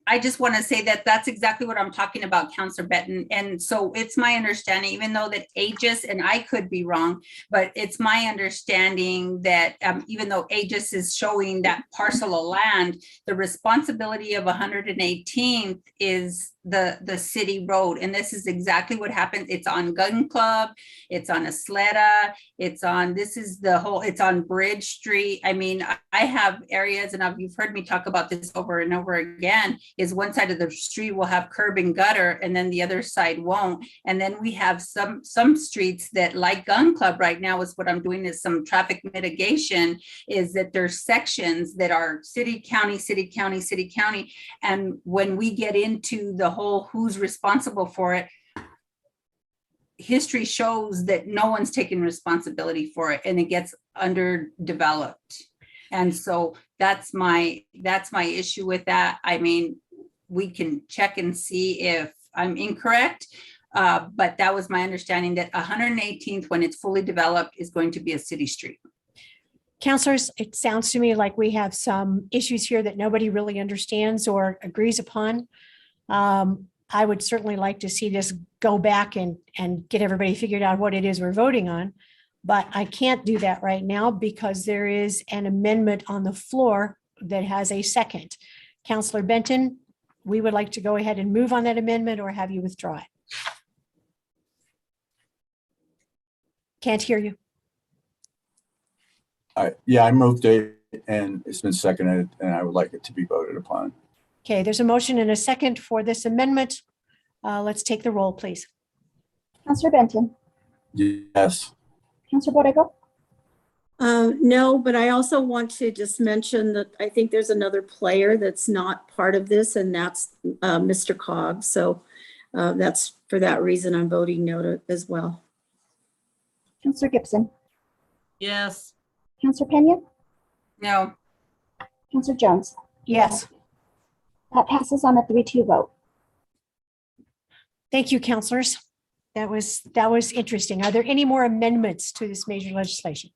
I just want to say that that's exactly what I'm talking about, Counselor Benton. And so it's my understanding, even though that Aegis, and I could be wrong, but it's my understanding that even though Aegis is showing that parcel of land, the responsibility of 118th is the city road. And this is exactly what happens. It's on Gun Club, it's on Asleta, it's on Bridge Street. I mean, I have areas, and you've heard me talk about this over and over again, is one side of the street will have curb and gutter, and then the other side won't. And then we have some streets that, like Gun Club right now, is what I'm doing is some traffic mitigation, is that there's sections that are city, county, city, county, city, county. And when we get into the whole who's responsible for it, history shows that no one's taking responsibility for it, and it gets underdeveloped. And so that's my issue with that. I mean, we can check and see if I'm incorrect, but that was my understanding, that 118th, when it's fully developed, is going to be a city street. Councilors, it sounds to me like we have some issues here that nobody really understands or agrees upon. I would certainly like to see this go back and get everybody figured out what it is we're voting on. But I can't do that right now because there is an amendment on the floor that has a second. Counselor Benton, we would like to go ahead and move on that amendment, or have you withdraw it? Can't hear you. Yeah, I moved it and it's been seconded, and I would like it to be voted upon. Okay, there's a motion and a second for this amendment. Let's take the roll, please. Counselor Benton, Yes. Counselor Borrego, No, but I also want to just mention that I think there's another player that's not part of this, and that's Mr. Cog. So that's for that reason I'm voting no as well. Counselor Gibson, Yes. Counselor Pena, No, Counselor Jones. Yes. That passes on a 3-2 vote. Thank you, counselors. That was interesting. Are there any more amendments to this major legislation?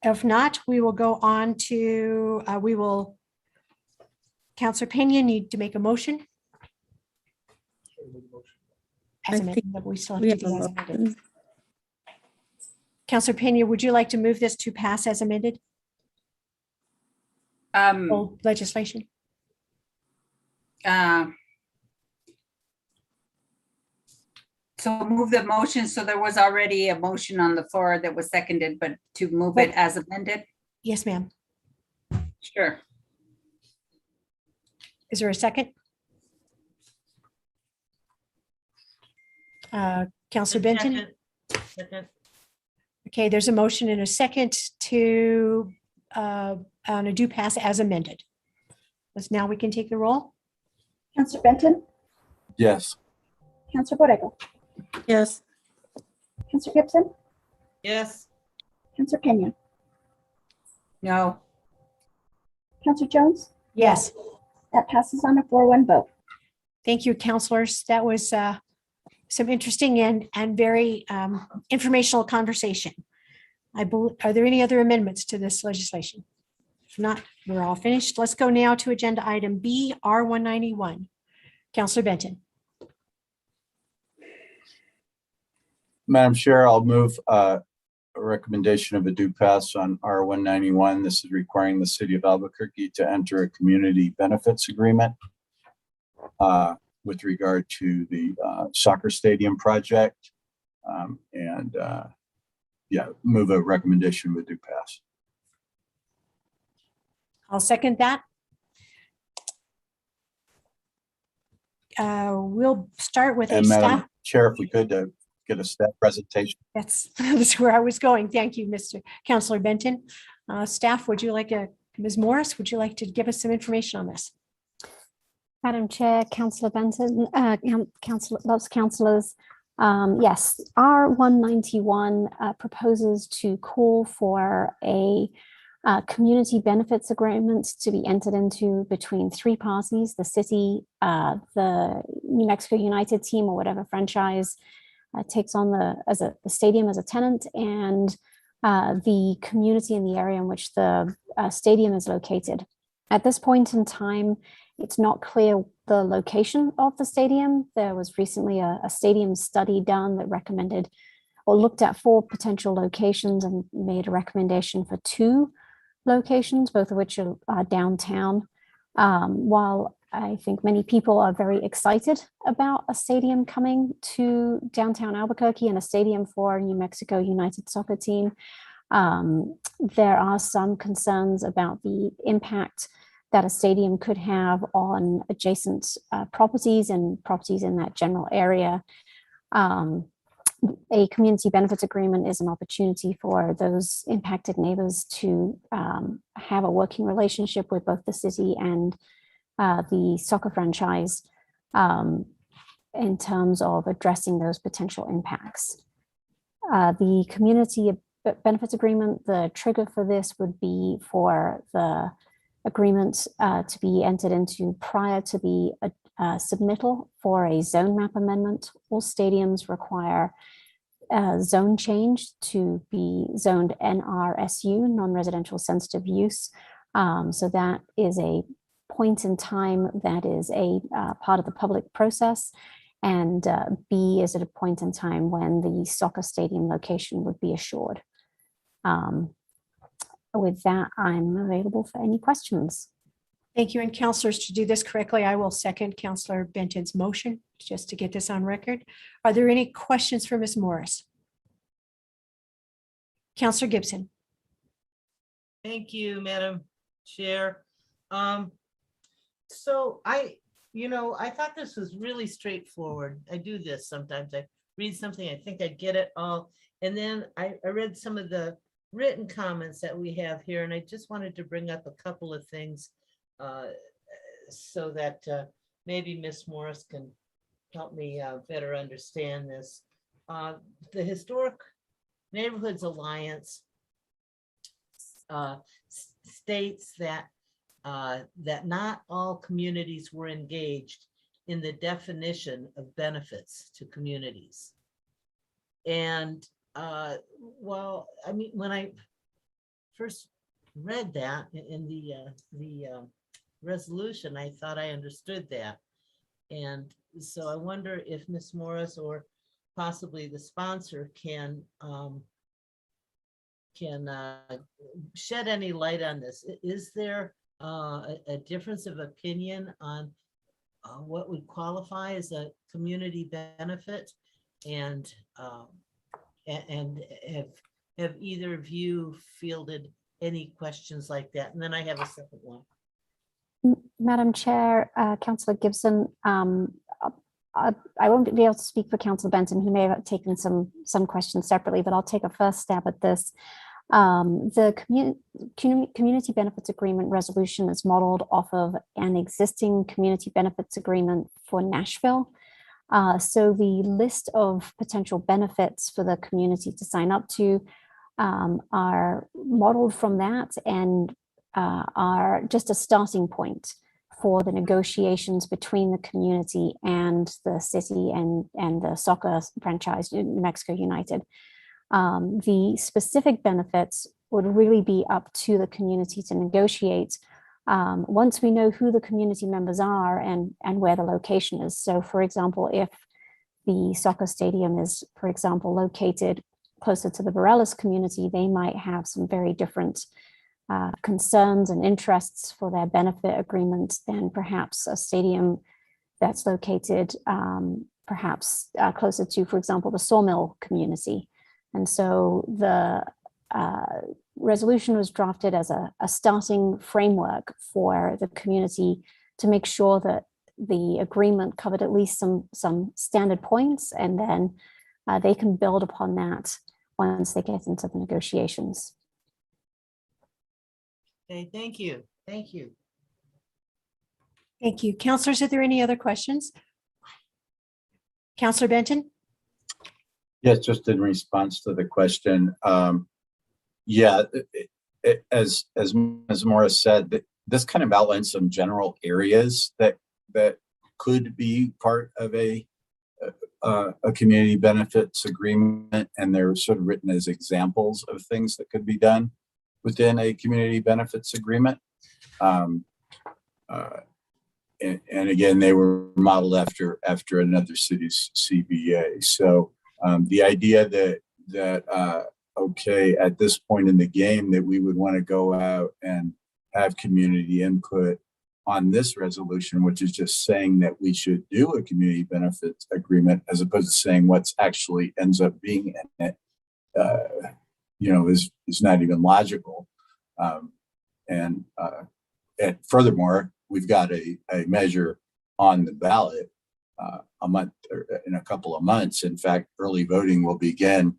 If not, we will go on to, Counselor Pena, need to make a motion? As I amended, think but we still have We to have do a as amended. motion. Counselor Pena, would you like to move this to pass as amended? Full legislation? So move the motion. So there was already a motion on the floor that was seconded, but to move it as amended? Yes, ma'am. Sure. Is there a second? Counselor Benton? Second. Okay, there's a motion and a second to, on a do pass as amended. Now we can take the roll. Counselor Benton, Yes. Counselor Borrego, Yes, Counselor Gibson, Yes. Counselor Pena, No, Counselor Jones. Yes. That passes on a 4-1 vote. Thank you, counselors. That was some interesting and very informational conversation. Are there any other amendments to this legislation? If not, we're all finished. Let's go now to agenda item B, R191. Counselor Benton. Madam Chair, I'll move a recommendation of a due pass on R191. This is requiring the city of Albuquerque to enter a community benefits agreement with regard to the soccer stadium project. Move a recommendation with due pass. I'll second that. we'll start with a And staff. Madam Chair, if we could get a staff presentation. That's where I was going. Thank you, Mr. Counselor Benton. Staff, would you like to, Ms. Morris, would you like to give us some information on this? Madam Chair, Councillor Benton, lots of councillors. Yes, R191 proposes to call for a community benefits agreement to be entered into between three parties: the city, the New Mexico United team, or whatever franchise takes on the stadium as a tenant, and the community in the area in which the stadium is located. At this point in time, it's not clear the location of the stadium. There was recently a stadium study done that recommended or looked at 4 potential locations and made a recommendation for 2 locations, both of which are downtown. While I think many people are very excited about a stadium coming to downtown Albuquerque and a stadium for New Mexico United soccer team, there are some concerns about the impact that a stadium could have on adjacent properties and properties in that general area. A community benefits agreement is an opportunity for those impacted neighbors to have a working relationship with both the city and the soccer franchise in terms of addressing those potential impacts. The community benefits agreement, the trigger for this would be for the agreement to be entered into prior to the submittal for a zone map amendment. All stadiums require zone change to be zoned NRSU, non-residential sensitive use. So that is a point in time that is a part of the public process. And B is at a point in time when the soccer stadium location would be assured. With that, I'm available for any questions. Thank you. And councillors, to do this correctly, I will second Councillor Benton's motion, just to get this on record. Are there any questions for Ms. Morris? Councillor Gibson. Thank you, Madam Chair. So I thought this was really straightforward. I do this sometimes. I read something, I think I get it all. And then I read some of the written comments that we have here, and I just wanted to bring up a couple of things so that maybe Ms. Morris can help me better understand this. The Historic Neighborhoods Alliance states that that not all communities were engaged in the definition of benefits to communities. And well, I mean, when I first read that in the resolution, I thought I understood that. And so I wonder if Ms. Morris or possibly the sponsor can shed any light on this. Is there a difference of opinion on what would qualify as a community benefit? And have either of you fielded any questions like that? And then I have a second one. Madam Chair, Councillor Gibson, I won't be able to speak for Councillor Benton, who may have taken some questions separately, but I'll take a first stab at this. The community benefits agreement resolution is modeled off of an existing community benefits agreement for Nashville. So the list of potential benefits for the community to sign up to are modeled from that and are just a starting point for the negotiations between the community and the city and the soccer franchise, New Mexico United. The specific benefits would really be up to the community to negotiate once we know who the community members are and where the location is. So for example, if the soccer stadium is, for example, located closer to the Bareilles community, they might have some very different concerns and interests for their benefit agreement than perhaps a stadium that's located perhaps closer to, for example, the Sawmill community. And so the resolution was drafted as a starting framework for the community to make sure that the agreement covered at least some standard points, and then they can build upon that once they get into the negotiations. Okay, thank you. Thank you. Thank you. Counselors, are there any other questions? Counselor Benton? Yes, just in response to the question. Yeah, as Ms. Morris said, this kind of outlines some general areas that could be part of a community benefits agreement, and they're sort of written as examples of things that could be done within a community benefits agreement. And again, they were modeled after another city's CBA. So the idea that okay, at this point in the game, that we would want to go out and have community input on this resolution, which is just saying that we should do a community benefits agreement, as opposed to saying what's actually ends up being in it, is not even logical. And furthermore, we've got a measure on the ballot a month or in a couple of months. In fact, early voting will begin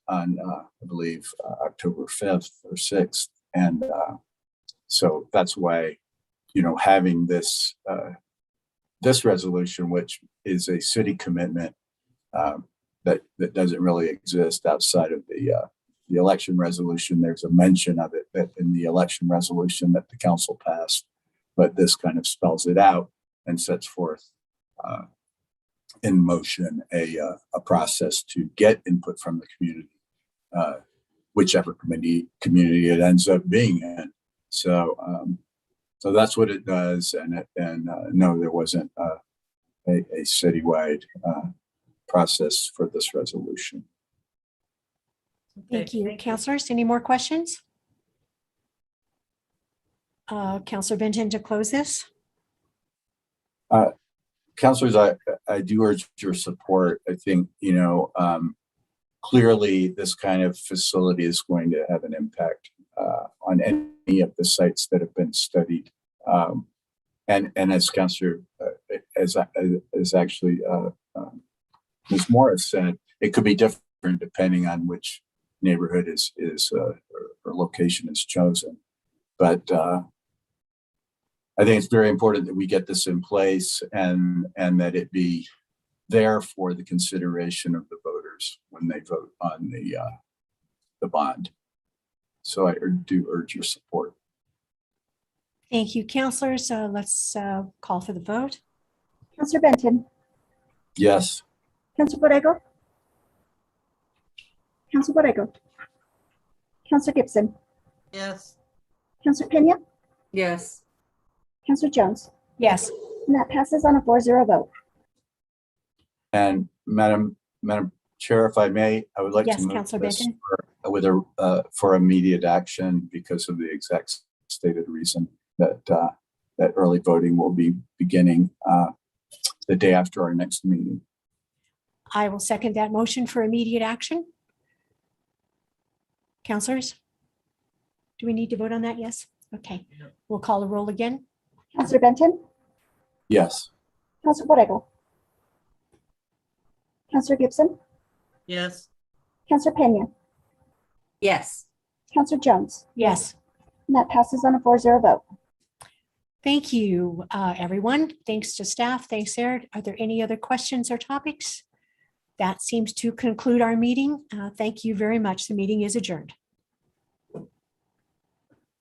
on, I believe, October 5th or 6th. And so that's why, having this resolution, which is a city commitment that doesn't really exist outside of the election resolution. There's a mention of it that in the election resolution that the council passed, but this kind of spells it out and sets forth in motion a process to get input from the community, whichever community it ends up being in. So that's what it does. And no, there wasn't a citywide process for this resolution. Thank you. Counselors, any more questions? Counselor Benton, to close this? Counselors, I do urge your support. I think, clearly this kind of facility is going to have an impact on any of the sites that have been studied. And as Counselor, as actually Ms. Morris said, it could be different depending on which neighborhood or location is chosen. But I think it's very important that we get this in place and that it be there for the consideration of the voters when they vote on the bond. So I do urge your support. Thank you, counselors. Let's call for the vote. Counselor Benton, Yes. Counselor Borrego, Counselor Borrego, Counselor Gibson, Yes. Counselor Pena, Yes. Counselor Jones, Yes. and that passes on a 4-0 vote. And Madam Chair, if I may, I would like Yes, to move Counselor this Benton. for immediate action because of the exact stated reason that that early voting will be beginning the day after our next meeting. I will second that motion for immediate action. Counselors? Do we need to vote on that? Yes. Okay. We'll call the roll again. Counselor Benton, Yes. Counselor Borrego, Counselor Gibson, Yes. Counselor Pena, Yes. Counselor Jones, Yes. and that passes on a 4-0 vote. Thank you, everyone. Thanks to staff. Thanks, Sarah. Are there any other questions or topics? That seems to conclude our meeting. Thank you very much. The meeting is adjourned.